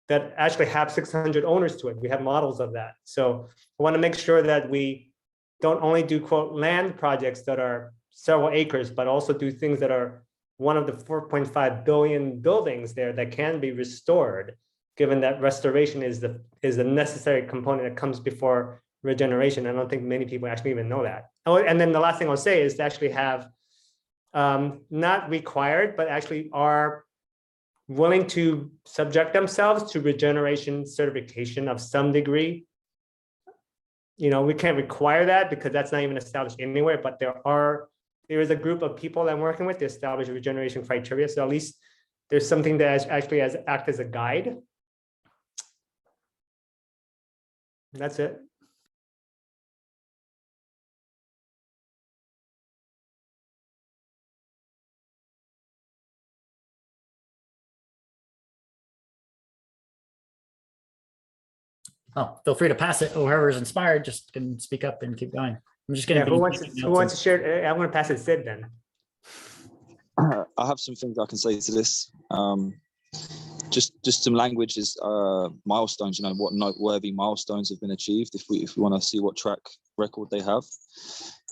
E: that actually have 600 owners to it. We have models of that. So I want to make sure that we don't only do quote land projects that are several acres, but also do things that are one of the 4.5 billion buildings there that can be restored, given that restoration is the necessary component that comes before regeneration. I don't think many people actually even know that. Oh, and then the last thing I'll say is to actually have not required, but actually are willing to subject themselves to regeneration certification of some degree. You know, we can't require that because that's not even established anywhere, but there is a group of people that I'm working with to establish regeneration criteria. So at least there's something that actually act as a guide. That's it.
A: Oh, feel free to pass it. Whoever's inspired just can speak up and keep going. I'm just going
E: to. Who wants to share? I'm going to pass it to Sid then.
K: I have some things I can say to this. Just some language is milestones. You know, what noteworthy milestones have been achieved. If we want to see what track record they have.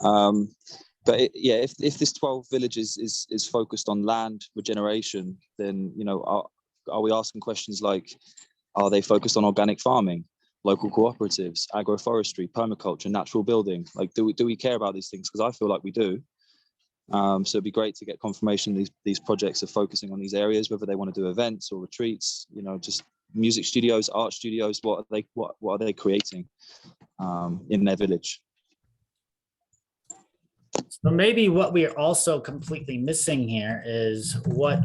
K: But if this 12 villages is focused on land regeneration, then you know, are we asking questions like, are they focused on organic farming, local cooperatives, agroforestry, permaculture, natural building? Like, do we care about these things? Because I feel like we do. So it'd be great to get confirmation these projects are focusing on these areas, whether they want to do events or retreats, you know, just music studios, art studios. What are they creating in their village?
A: So maybe what we are also completely missing here is what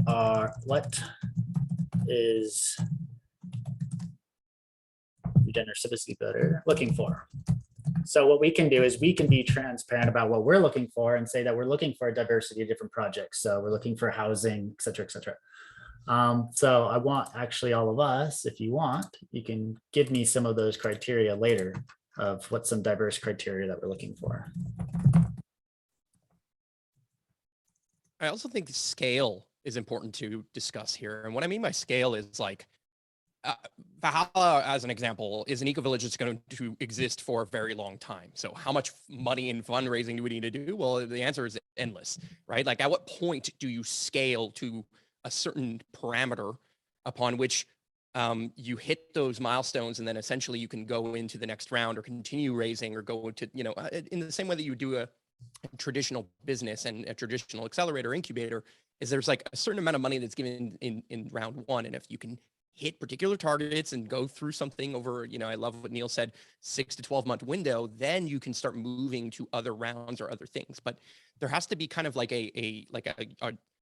A: is Regenerative Civilizations looking for. So what we can do is we can be transparent about what we're looking for and say that we're looking for a diversity of different projects. So we're looking for housing, et cetera, et cetera. So I want actually all of us, if you want, you can give me some of those criteria later of what's some diverse criteria that we're looking for.
H: I also think the scale is important to discuss here. And what I mean by scale is like, Valhalla, as an example, is an eco-village that's going to exist for a very long time. So how much money in fundraising do we need to do? Well, the answer is endless, right? Like, at what point do you scale to a certain parameter upon which you hit those milestones, and then essentially you can go into the next round or continue raising or go to, you know, in the same way that you do a traditional business and a traditional accelerator incubator, is there's like a certain amount of money that's given in round one. And if you can hit particular targets and go through something over, you know, I love what Neil said, 6 to 12 month window, then you can start moving to other rounds or other things. But there has to be kind of like a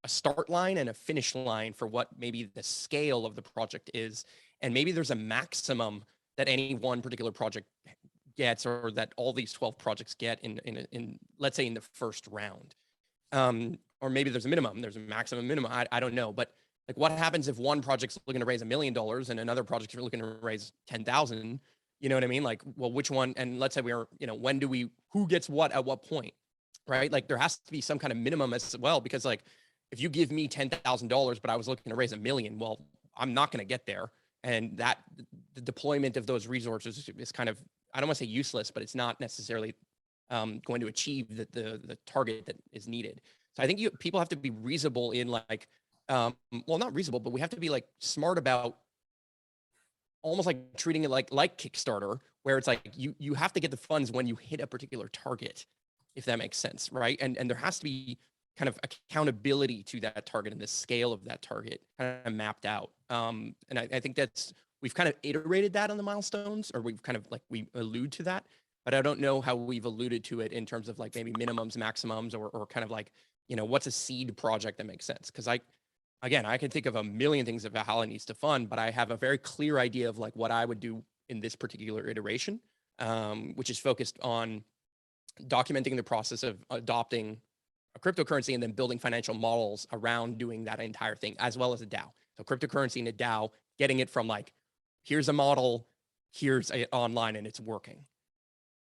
H: start line and a finish line for what maybe the scale of the project is. And maybe there's a maximum that any one particular project gets, or that all these 12 projects get in let's say in the first round. Or maybe there's a minimum, there's a maximum minimum, I don't know. But Like what happens if one project's looking to raise $1 million and another project is looking to raise 10,000? You know what I mean? Like, well, which one? And let's say we are, you know, who gets what at what point, right? Like there has to be some kind of minimum as well, because like, if you give me $10,000, but I was looking to raise $1 million, well, I'm not going to get there. And that the deployment of those resources is kind of, I don't want to say useless, but it's not necessarily going to achieve the target that is needed. So I think people have to be reasonable in like, well, not reasonable, but we have to be like smart about almost like treating it like Kickstarter, where it's like you have to get the funds when you hit a particular target, if that makes sense, right? And there has to be kind of accountability to that target and the scale of that target kind of mapped out. And I think we've kind of iterated that on the milestones, or we've kind of like, we allude to that, but I don't know how we've alluded to it in terms of like maybe minimums, maximums, or kind of like, you know, what's a seed project that makes sense? Because again, I can think of a million things that Valhalla needs to fund, but I have a very clear idea of like what I would do in this particular iteration, which is focused on documenting the process of adopting a cryptocurrency and then building financial models around doing that entire thing, as well as a DAO. So cryptocurrency and a DAO, getting it from like, here's a model, here's it online and it's working.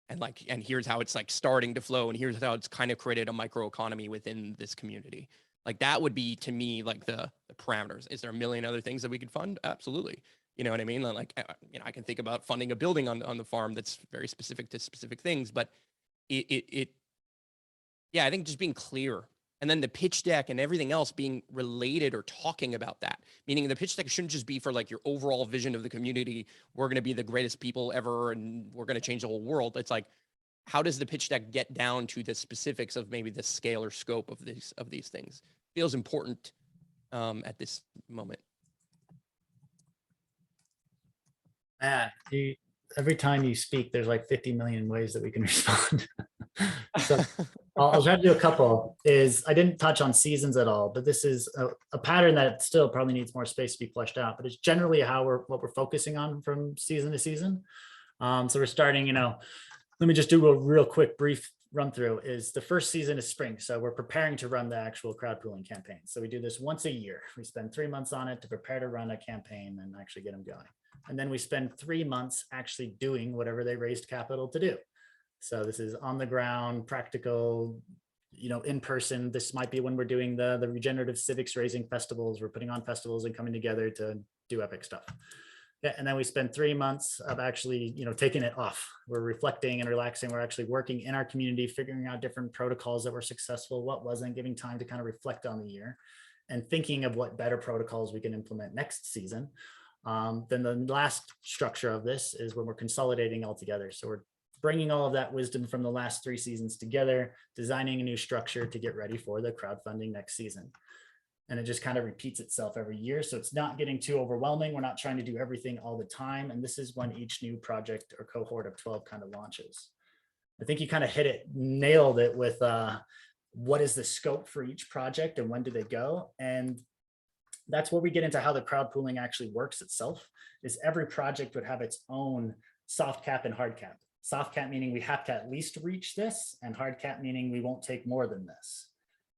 H: And here's how it's like starting to flow, and here's how it's kind of created a microeconomy within this community. Like that would be, to me, like the parameters. Is there a million other things that we could fund? Absolutely. You know what I mean? Like, you know, I can think about funding a building on the farm that's very specific to specific things, but yeah, I think just being clear, and then the pitch deck and everything else being related or talking about that, meaning the pitch deck shouldn't just be for like your overall vision of the community. We're going to be the greatest people ever and we're going to change the whole world. It's like, how does the pitch deck get down to the specifics of maybe the scale or scope of these things? Feels important at this moment.
A: Every time you speak, there's like 50 million ways that we can respond. So I'll try to do a couple. I didn't touch on seasons at all, but this is a pattern that still probably needs more space to be fleshed out, but it's generally what we're focusing on from season to season. So we're starting, you know, let me just do a real quick brief run through. Is the first season is spring. So we're preparing to run the actual crowd pooling campaign. So we do this once a year. We spend 3 months on it to prepare to run a campaign and actually get them going. And then we spend 3 months actually doing whatever they raised capital to do. So this is on the ground, practical, you know, in person. This might be when we're doing the regenerative civics raising festivals. We're putting on festivals and coming together to do epic stuff. Yeah, and then we spend 3 months of actually, you know, taking it off. We're reflecting and relaxing. We're actually working in our community, figuring out different protocols that were successful, what wasn't, giving time to kind of reflect on the year and thinking of what better protocols we can implement next season. Then the last structure of this is when we're consolidating all together. So we're bringing all of that wisdom from the last 3 seasons together, designing a new structure to get ready for the crowdfunding next season. And it just kind of repeats itself every year. So it's not getting too overwhelming. We're not trying to do everything all the time. And this is when each new project or cohort of 12 kind of launches. I think you kind of nailed it with what is the scope for each project and when do they go? And that's where we get into how the crowd pooling actually works itself, is every project would have its own soft cap and hard cap. Soft cap meaning we have to at least reach this, and hard cap meaning we won't take more than this.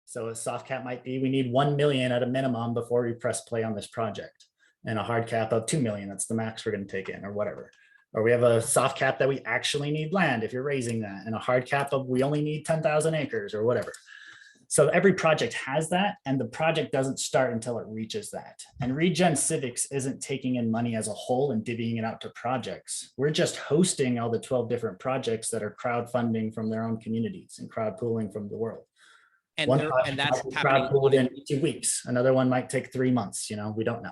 A: So a soft cap might be we need 1 million at a minimum before we press play on this project, and a hard cap of 2 million, that's the max we're going to take in, or whatever. Or we have a soft cap that we actually need land if you're raising that, and a hard cap of we only need 10,000 acres or whatever. So every project has that, and the project doesn't start until it reaches that. And Regen Civics isn't taking in money as a whole and divvying it out to projects. We're just hosting all the 12 different projects that are crowdfunding from their own communities and crowd pooling from the world.
H: And that's happening
A: crowd pooled in 2 weeks. Another one might take 3 months. You know, we don't know.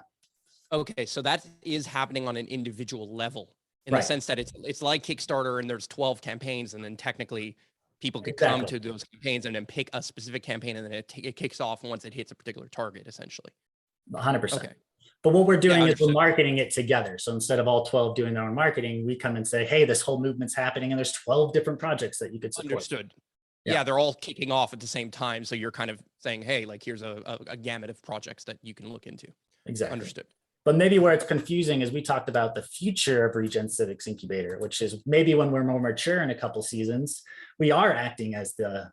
H: Okay, so that is happening on an individual level in the sense that it's like Kickstarter and there's 12 campaigns, and then technically people could come to those campaigns and then pick a specific campaign, and then it kicks off once it hits a particular target, essentially.
A: 100%.
H: Okay.
A: But what we're doing is we're marketing it together. So instead of all 12 doing their own marketing, we come and say, hey, this whole movement's happening and there's 12 different projects that you could support.
H: Understood. Yeah, they're all kicking off at the same time. So you're kind of saying, hey, like here's a gamut of projects that you can look into.
A: Exactly.
H: Understood.
A: But maybe where it's confusing is we talked about the future of Regen Civics Incubator, which is maybe when we're more mature in a couple seasons, we are acting as the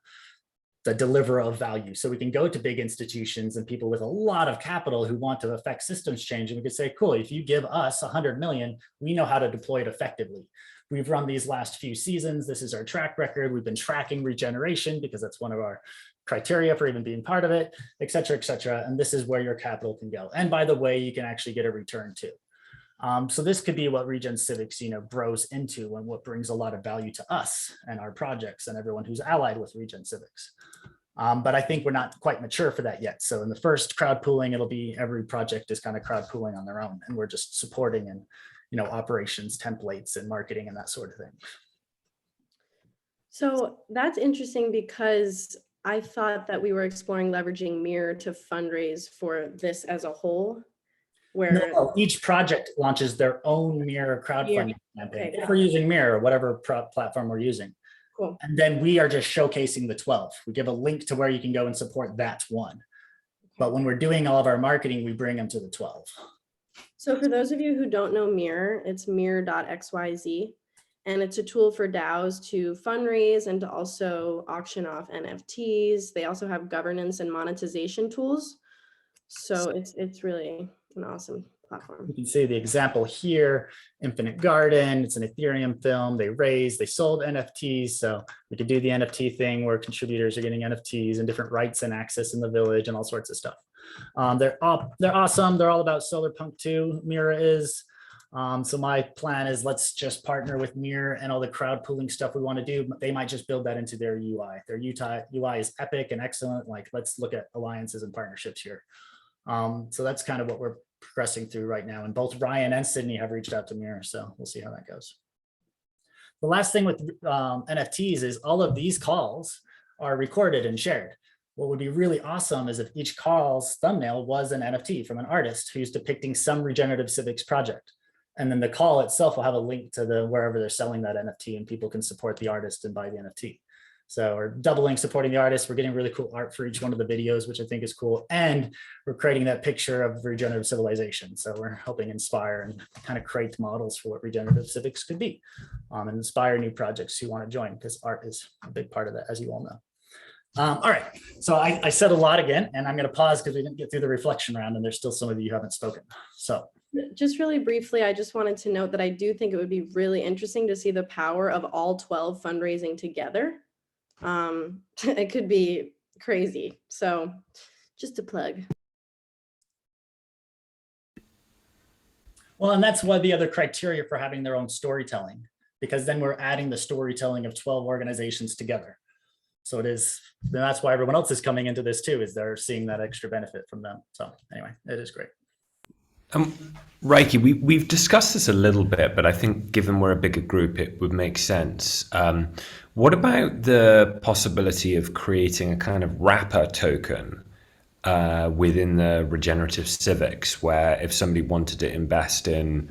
A: the deliverer of value. So we can go to big institutions and people with a lot of capital who want to affect systems change. And we could say, cool, if you give us 100 million, we know how to deploy it effectively. We've run these last few seasons. This is our track record. We've been tracking regeneration because that's one of our criteria for even being part of it, et cetera, et cetera. And this is where your capital can go. And by the way, you can actually get a return too. So this could be what Regen Civics, grows into and what brings a lot of value to us and our projects and everyone who's allied with Regen Civics. But I think we're not quite mature for that yet. So in the first crowd pooling, it'll be every project is kind of crowd pooling on their own, and we're just supporting and operations, templates, and marketing and that sort of thing.
I: So that's interesting because I thought that we were exploring leveraging Mirror to fundraise for this as a whole. Where
A: no, each project launches their own Mirror crowdfunding campaign. Okay. If we're using Mirror, whatever platform we're using.
I: Cool.
A: And then we are just showcasing the 12. We give a link to where you can go and support that one. But when we're doing all of our marketing, we bring them to the 12.
I: So for those of you who don't know Mirror, it's mirror.xyz. And it's a tool for DAOs to fundraise and to also auction off NFTs. They also have governance and monetization tools. So it's really an awesome platform.
A: You can see the example here, Infinite Garden, it's an Ethereum film. They sold NFTs. So we could do the NFT thing where contributors are getting NFTs and different rights and access in the village and all sorts of stuff. They're awesome. They're all about solar punk too. Mirror is. So my plan is let's just partner with Mirror and all the crowd pooling stuff we want to do. They might just build that into their UI. Their UI is epic and excellent. Like, let's look at alliances and partnerships here. So that's kind of what we're progressing through right now. And both Ryan and Sydney have reached out to Mirror. So we'll see how that goes. The last thing with NFTs is all of these calls are recorded and shared. What would be really awesome is if each call's thumbnail was an NFT from an artist who's depicting some regenerative civics project. And then the call itself will have a link to wherever they're selling that NFT, and people can support the artist and buy the NFT. So we're doubling supporting the artist. We're getting really cool art for each one of the videos, which I think is cool. And we're creating that picture of regenerative civilization. So we're helping inspire and kind of create models for what regenerative civics could be, and inspire new projects who want to join, because art is a big part of that, as you all know. All right, so I said a lot again, and I'm going to pause because we didn't get through the reflection round, and there's still some of you who haven't spoken. So
I: just really briefly, I just wanted to note that I do think it would be really interesting to see the power of all 12 fundraising together. It could be crazy. So just a plug.
A: Well, and that's one of the other criteria for having their own storytelling, because then we're adding the storytelling of 12 organizations together. So that's why everyone else is coming into this too, is they're seeing that extra benefit from them. So anyway, it is great.
B: Rieki, we've discussed this a little bit, but I think given we're a bigger group, it would make sense. What about the possibility of creating a kind of wrapper token within the regenerative civics, where if somebody wanted to invest in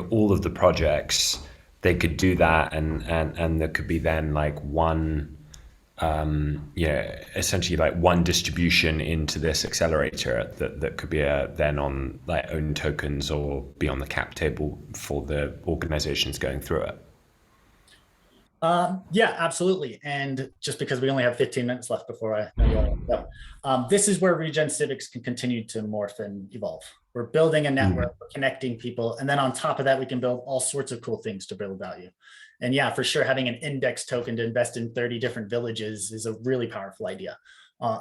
B: all of the projects, they could do that, and there could be then like one essentially like one distribution into this accelerator that could be then on like own tokens or be on the cap table for the organizations going through it.
A: Yeah, absolutely. And just because we only have 15 minutes left before I go, this is where Regen Civics can continue to morph and evolve. We're building a network, we're connecting people, and then on top of that, we can build all sorts of cool things to build value. And yeah, for sure, having an index token to invest in 30 different villages is a really powerful idea,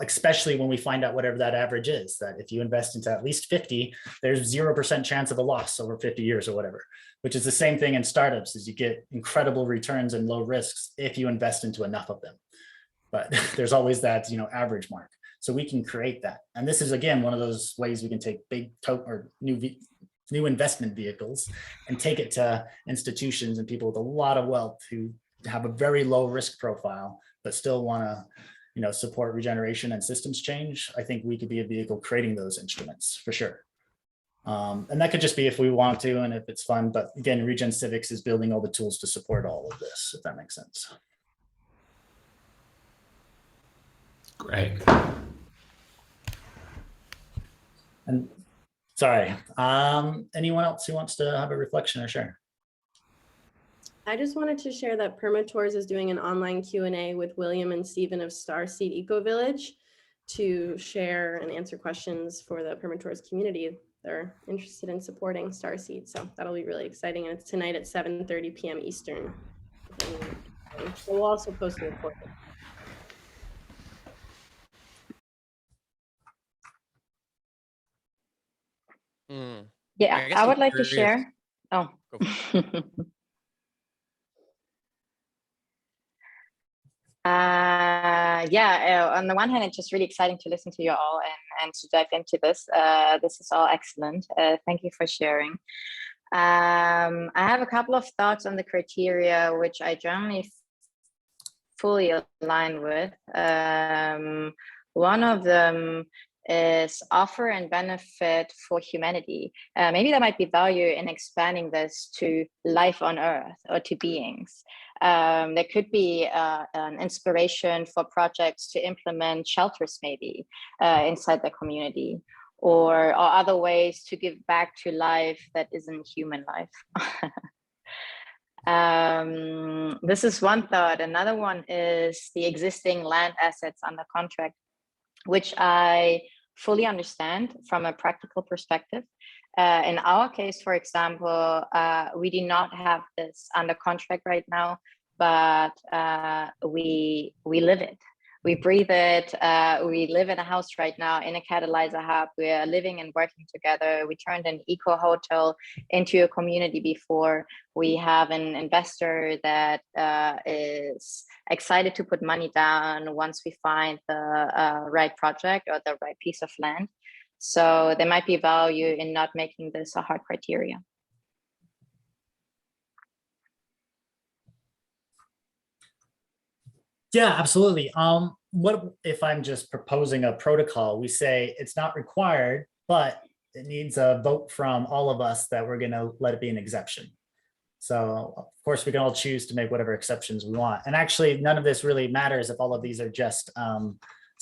A: especially when we find out whatever that average is, that if you invest into at least 50, there's 0% chance of a loss over 50 years or whatever, which is the same thing in startups, is you get incredible returns and low risks if you invest into enough of them. But there's always that, average mark. So we can create that. And this is, again, one of those ways we can take big or new investment vehicles and take it to institutions and people with a lot of wealth who have a very low risk profile, but still want to, support regeneration and systems change. I think we could be a vehicle creating those instruments for sure. And that could just be if we want to and if it's fun. But again, Regen Civics is building all the tools to support all of this, if that makes sense.
B: Great.
A: And sorry, anyone else who wants to have a reflection or share?
I: I just wanted to share that Permatours is doing an online Q&A with William and Stephen of Starseed Ecovillage to share and answer questions for the Permatours community. They're interested in supporting Starseed, so that'll be really exciting. And it's tonight at 7:30 p.m. Eastern. So we'll also post a recording.
C: Yeah, I would like to share. Oh. Yeah, on the one hand, it's just really exciting to listen to you all and to dive into this. This is all excellent. Thank you for sharing. I have a couple of thoughts on the criteria, which I generally fully align with. One of them is offer and benefit for humanity. Maybe there might be value in expanding this to life on Earth or to beings. There could be an inspiration for projects to implement shelters maybe inside the community, or other ways to give back to life that isn't human life. This is one thought. Another one is the existing land assets under contract, which I fully understand from a practical perspective. In our case, for example, we do not have this under contract right now, but we live it. We breathe it. We live in a house right now in a catalyzer hub. We are living and working together. We turned an eco hotel into a community before. We have an investor that is excited to put money down once we find the right project or the right piece of land. So there might be value in not making this a hard criteria.
A: Yeah, absolutely. What if I'm just proposing a protocol? We say it's not required, but it needs a vote from all of us that we're going to let it be an exception. So of course we can all choose to make whatever exceptions we want. And actually none of this really matters if all of these are just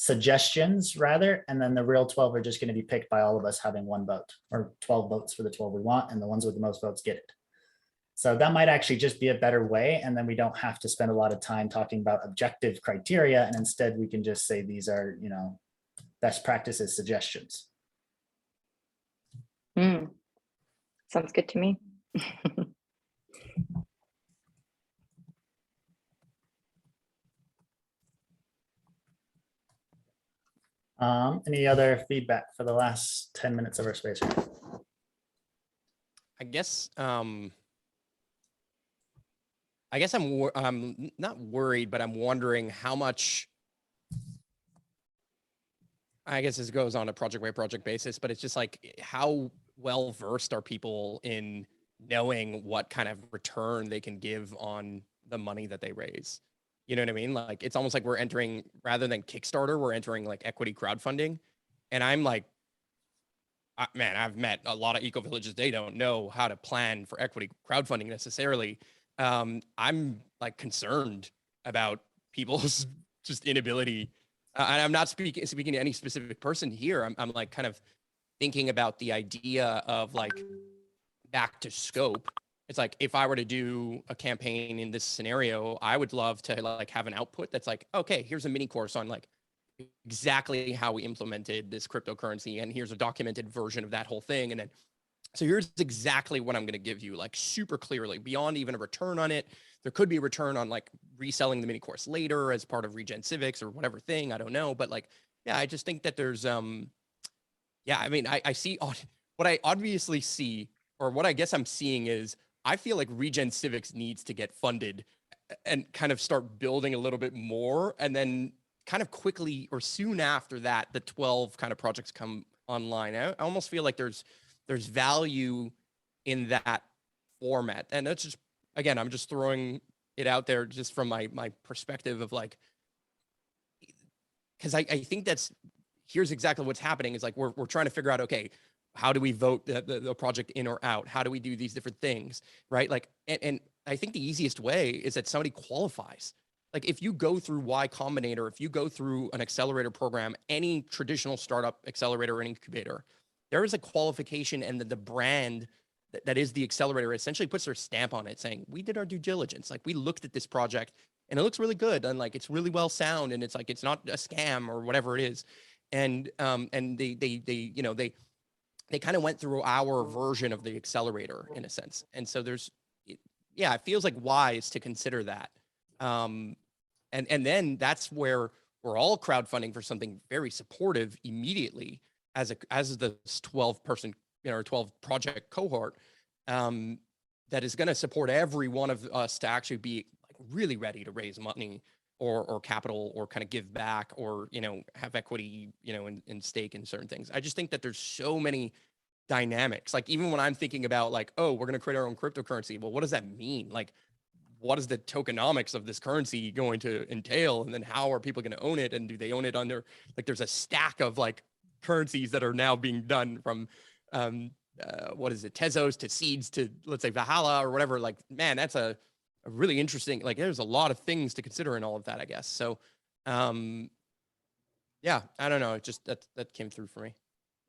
A: suggestions rather, and then the real 12 are just going to be picked by all of us having one vote, or 12 votes for the 12 we want, and the ones with the most votes get it. So that might actually just be a better way. And then we don't have to spend a lot of time talking about objective criteria. And instead we can just say these are, you know, best practices suggestions.
C: Sounds good to me.
A: Any other feedback for the last 10 minutes of our space?
H: I guess I'm not worried, but I'm wondering how much, I guess this goes on a project by project basis, but it's just like, how well versed are people in knowing what kind of return they can give on the money that they raise? You know what I mean? Like, it's almost like we're entering, rather than Kickstarter, we're entering like equity crowdfunding. And I'm like, man, I've met a lot of eco-villages. They don't know how to plan for equity crowdfunding necessarily. I'm like concerned about people's just inability. And I'm not speaking to any specific person here. I'm like kind of thinking about the idea of like back to scope. It's like, if I were to do a campaign in this scenario, I would love to like have an output that's like, okay, here's a mini course on like exactly how we implemented this cryptocurrency. And here's a documented version of that whole thing. And then, so here's exactly what I'm going to give you, like super clearly, beyond even a return on it. There could be a return on like reselling the mini course later as part of Regen Civics or whatever thing, I don't know. But like, yeah, I just think that there's, yeah, I mean, I see what I obviously see, or what I guess I'm seeing is, I feel like Regen Civics needs to get funded and kind of start building a little bit more. And then kind of quickly or soon after that, the 12 kind of projects come online. I almost feel like there's value in that format. And that's just, again, I'm just throwing it out there just from my perspective of like, because I think here's exactly what's happening is like, we're trying to figure out, okay, how do we vote the project in or out? How do we do these different things, right? Like, and I think the easiest way is that somebody qualifies. Like, if you go through Y Combinator, if you go through an accelerator program, any traditional startup accelerator or incubator, there is a qualification, and the brand that is the accelerator essentially puts their stamp on it, saying, we did our due diligence. Like, we looked at this project and it looks really good, and like it's really well sound, and it's like it's not a scam or whatever it is. And they you know, they kind of went through our version of the accelerator in a sense. And so yeah, it feels like wise to consider that. And then that's where we're all crowdfunding for something very supportive immediately as the 12-person, you know, or 12 project cohort that is going to support every one of us to actually be like really ready to raise money or capital, or kind of give back, or, you know, have equity, you know, in stake in certain things. I just think that there's so many dynamics. Like, even when I'm thinking about like, oh, we're going to create our own cryptocurrency. Well, what does that mean? Like, what is the tokenomics of this currency going to entail? And then how are people going to own it? And do they own it under, like, there's a stack of like currencies that are now being done from, what is it, Tezos to Seeds to, let's say, Valhalla or whatever. Like, man, that's a really interesting, like, there's a lot of things to consider in all of that, I guess. So, yeah, I don't know. It just, that came through for me.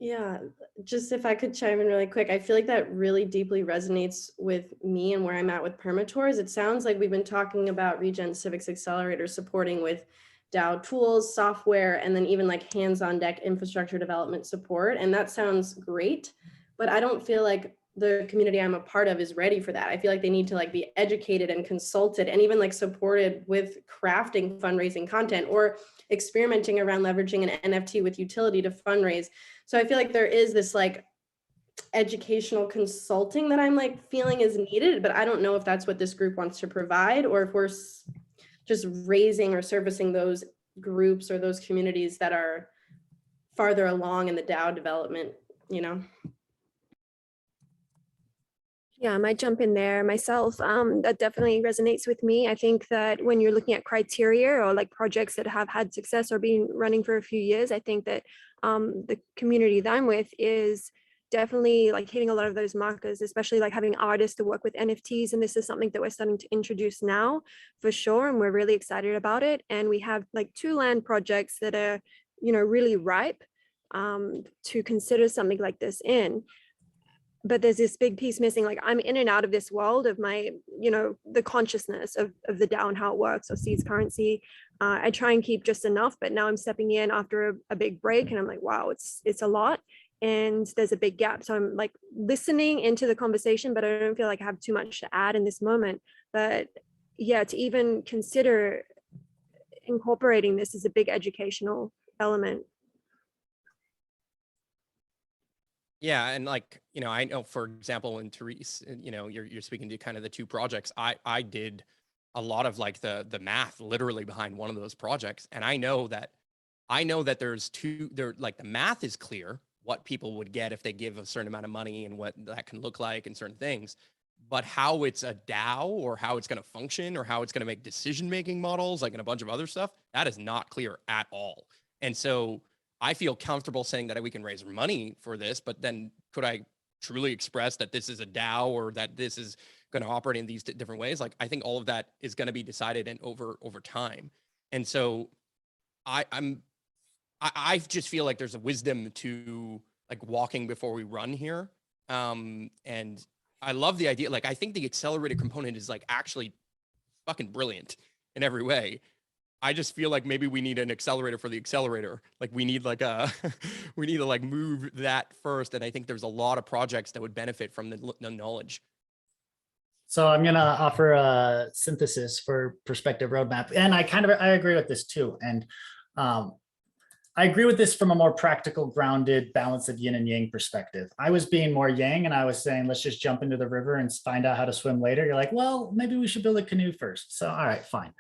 I: Yeah, just if I could chime in really quick, I feel like that really deeply resonates with me and where I'm at with Permatours. It sounds like we've been talking about Regen Civics Accelerator supporting with DAO tools, software, and then even like hands-on deck infrastructure development support. And that sounds great, but I don't feel like the community I'm a part of is ready for that. I feel like they need to like be educated and consulted and even like supported with crafting fundraising content or experimenting around leveraging an NFT with utility to fundraise. So I feel like there is this like educational consulting that I'm like feeling is needed, but I don't know if that's what this group wants to provide, or if we're just raising or servicing those groups or those communities that are farther along in the DAO development, you know?
G: Yeah, I might jump in there myself. That definitely resonates with me. I think that when you're looking at criteria or like projects that have had success or been running for a few years, I think that the community that I'm with is definitely like hitting a lot of those markers, especially like having artists to work with NFTs. And this is something that we're starting to introduce now for sure. And we're really excited about it. And we have like 2 land projects that are, you know, really ripe to consider something like this in. But there's this big piece missing. Like, I'm in and out of this world of my, you know, the consciousness of the DAO and how it works, or Seeds currency. I try and keep just enough, but now I'm stepping in after a big break and I'm like, wow, it's a lot. And there's a big gap. So I'm like listening into the conversation, but I don't feel like I have too much to add in this moment. But yeah, to even consider incorporating this is a big educational element.
H: Yeah, and like, you know, I know, for example, when Therese, you know, you're speaking to kind of the 2 projects, I did a lot of like the math literally behind one of those projects. And I know that there's like the math is clear, what people would get if they give a certain amount of money and what that can look like and certain things. But how it's a DAO or how it's going to function or how it's going to make decision-making models, like, and a bunch of other stuff, that is not clear at all. And so I feel comfortable saying that we can raise money for this, but then could I truly express that this is a DAO or that this is going to operate in these different ways? Like, I think all of that is going to be decided and over time. And so I just feel like there's a wisdom to like walking before we run here. And I love the idea. Like, I think the accelerated component is like actually fucking brilliant in every way. I just feel like maybe we need an accelerator for the accelerator. Like, we need like we need to like move that first. And I think there's a lot of projects that would benefit from the knowledge.
A: So I'm going to offer a synthesis for perspective roadmap. And I agree with this too. And I agree with this from a more practical, grounded, balance of yin and yang perspective. I was being more yang and I was saying, let's just jump into the river and find out how to swim later. You're like, well, maybe we should build a canoe first. So, all right, fine.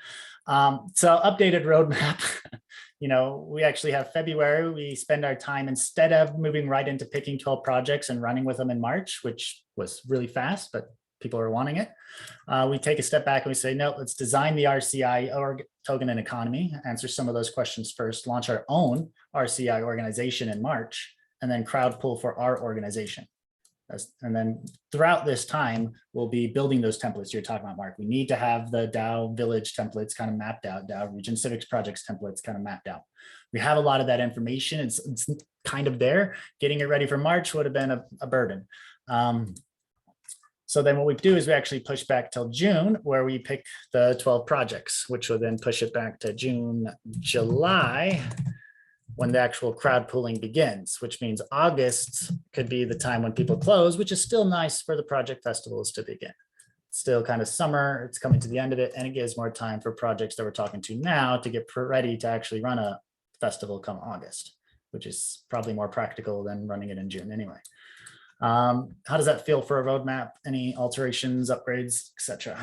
A: So updated roadmap, you know, we actually have February. We spend our time, instead of moving right into picking 12 projects and running with them in March, which was really fast, but people are wanting it. We take a step back and we say, no, let's design the RCI org token and economy, answer some of those questions first, launch our own RCI organization in March, and then crowd pull for our organization. And then throughout this time, we'll be building those templates you're talking about, Marc. We need to have the DAO village templates kind of mapped out, DAO Regen Civics projects templates kind of mapped out. We have a lot of that information. It's kind of there. Getting it ready for March would have been a burden. So then what we do is we actually push back till June, where we pick the 12 projects, which will then push it back to June, July, when the actual crowd pooling begins, which means August could be the time when people close, which is still nice for the project festivals to begin. Still kind of summer, it's coming to the end of it, and it gives more time for projects that we're talking to now to get ready to actually run a festival come August, which is probably more practical than running it in June anyway. How does that feel for a roadmap? Any alterations, upgrades, etc.?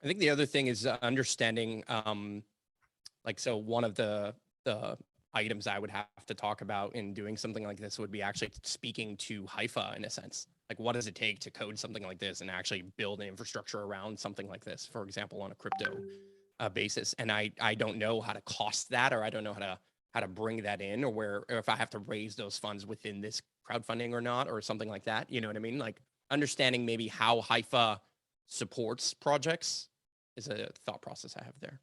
H: I think the other thing is understanding, like, so one of the items I would have to talk about in doing something like this would be actually speaking to Haifa in a sense. Like, what does it take to code something like this and actually build an infrastructure around something like this, for example, on a crypto basis? And I don't know how to cost that, or I don't know how to bring that in, or if I have to raise those funds within this crowdfunding or not, or something like that. You know what I mean? Like, understanding maybe how Haifa supports projects is a thought process I have there.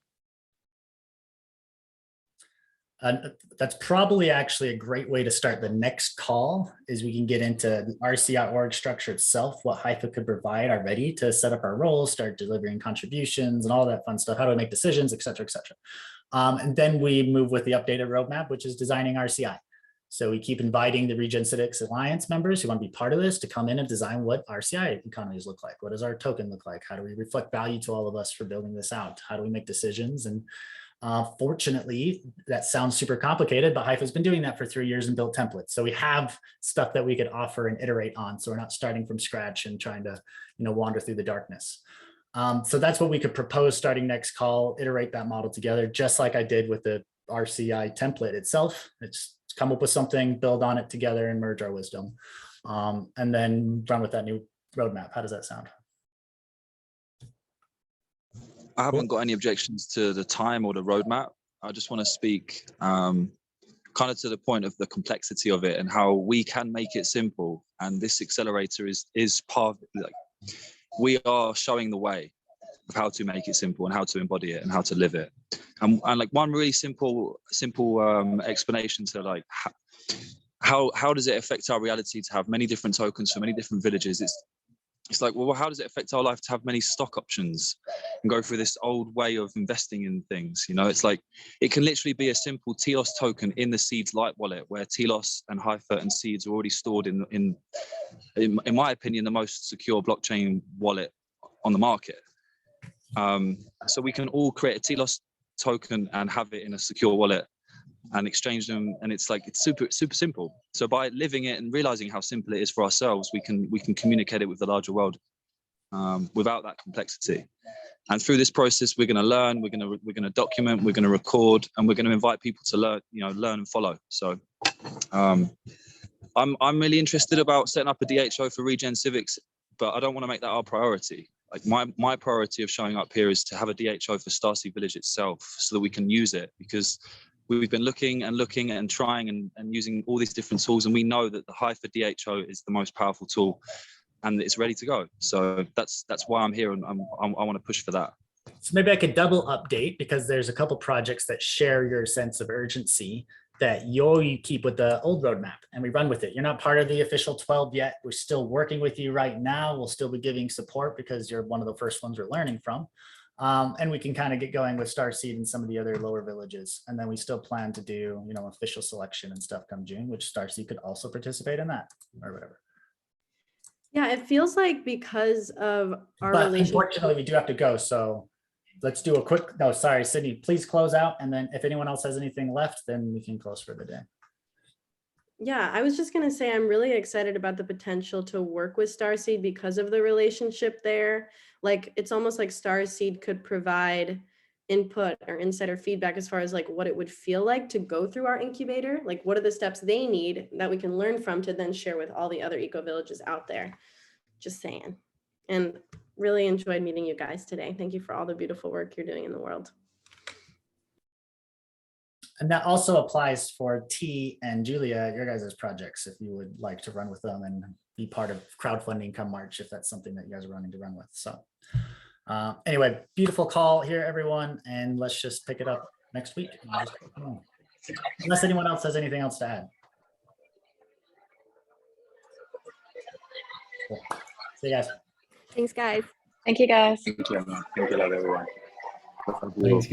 A: That's probably actually a great way to start the next call, is we can get into the RCI org structure itself, what Haifa could provide already to set up our roles, start delivering contributions and all that fun stuff, how do we make decisions, et cetera, et cetera. And then we move with the updated roadmap, which is designing RCI. So we keep inviting the Regen Civics Alliance members who want to be part of this to come in and design what RCI economies look like. What does our token look like? How do we reflect value to all of us for building this out? How do we make decisions? And fortunately, that sounds super complicated, but Haifa's been doing that for 3 years and built templates. So we have stuff that we could offer and iterate on. So we're not starting from scratch and trying to, wander through the darkness. So that's what we could propose starting next call, iterate that model together, just like I did with the RCI template itself. It's come up with something, build on it together and merge our wisdom, and then run with that new roadmap. How does that sound?
K: I haven't got any objections to the time or the roadmap. I just want to speak kind of to the point of the complexity of it and how we can make it simple. And this accelerator is part of, like, we are showing the way of how to make it simple and how to embody it and how to live it. And like one really simple explanation to like how does it affect our reality to have many different tokens for many different villages? It's like, well, how does it affect our life to have many stock options and go through this old way of investing in things? It's like, it can literally be a simple Telos token in the Seeds Light wallet, where Telos and Haifa and Seeds are already stored in my opinion, the most secure blockchain wallet on the market. So we can all create a Telos token and have it in a secure wallet and exchange them, and it's super simple. So by living it and realizing how simple it is for ourselves, we can communicate it with the larger world without that complexity. And through this process, we're going to learn, we're going to document, we're going to record, and we're going to invite people to learn and follow. So I'm really interested about setting up a DHO for Regen Civics, but I don't want to make that our priority. Like my priority of showing up here is to have a DHO for Starseed Village itself, so that we can use it, because we've been looking and trying and using all these different tools, and we know that the Haifa DHO is the most powerful tool, and it's ready to go. So that's why I'm here, and I want to push for that.
A: So maybe I could double update, because there's a couple projects that share your sense of urgency that you keep with the old roadmap, and we run with it. You're not part of the official 12 yet. We're still working with you right now. We'll still be giving support because you're one of the first ones we're learning from. And we can kind of get going with Starseed and some of the other lower villages. And then we still plan to do, official selection and stuff come June, which Starseed could also participate in that or whatever.
I: Yeah, it feels like because of our
A: But
I: relationship.
A: unfortunately, we do have to go. So let's do a quick, no, sorry, Sydney, please close out. And then if anyone else has anything left, then we can close for the day.
I: Yeah, I was just going to say, I'm really excited about the potential to work with Starseed because of the relationship there. Like, it's almost like Starseed could provide input or insider feedback as far as like what it would feel like to go through our incubator. Like, what are the steps they need that we can learn from to then share with all the other eco villages out there? Just saying. And really enjoyed meeting you guys today. Thank you for all the beautiful work you're doing in the world.
A: And that also applies for T and Julia, your guys' projects, if you would like to run with them and be part of crowdfunding come March, if that's something that you guys are running to run with. So anyway, beautiful call here, everyone. And let's just pick it up next week. Unless anyone else has anything else to add. Cool. See you guys.
G: Thanks, guys.
C: Thank you, guys.
F: Thank you, everyone. Thank you, everyone.
B: Thanks,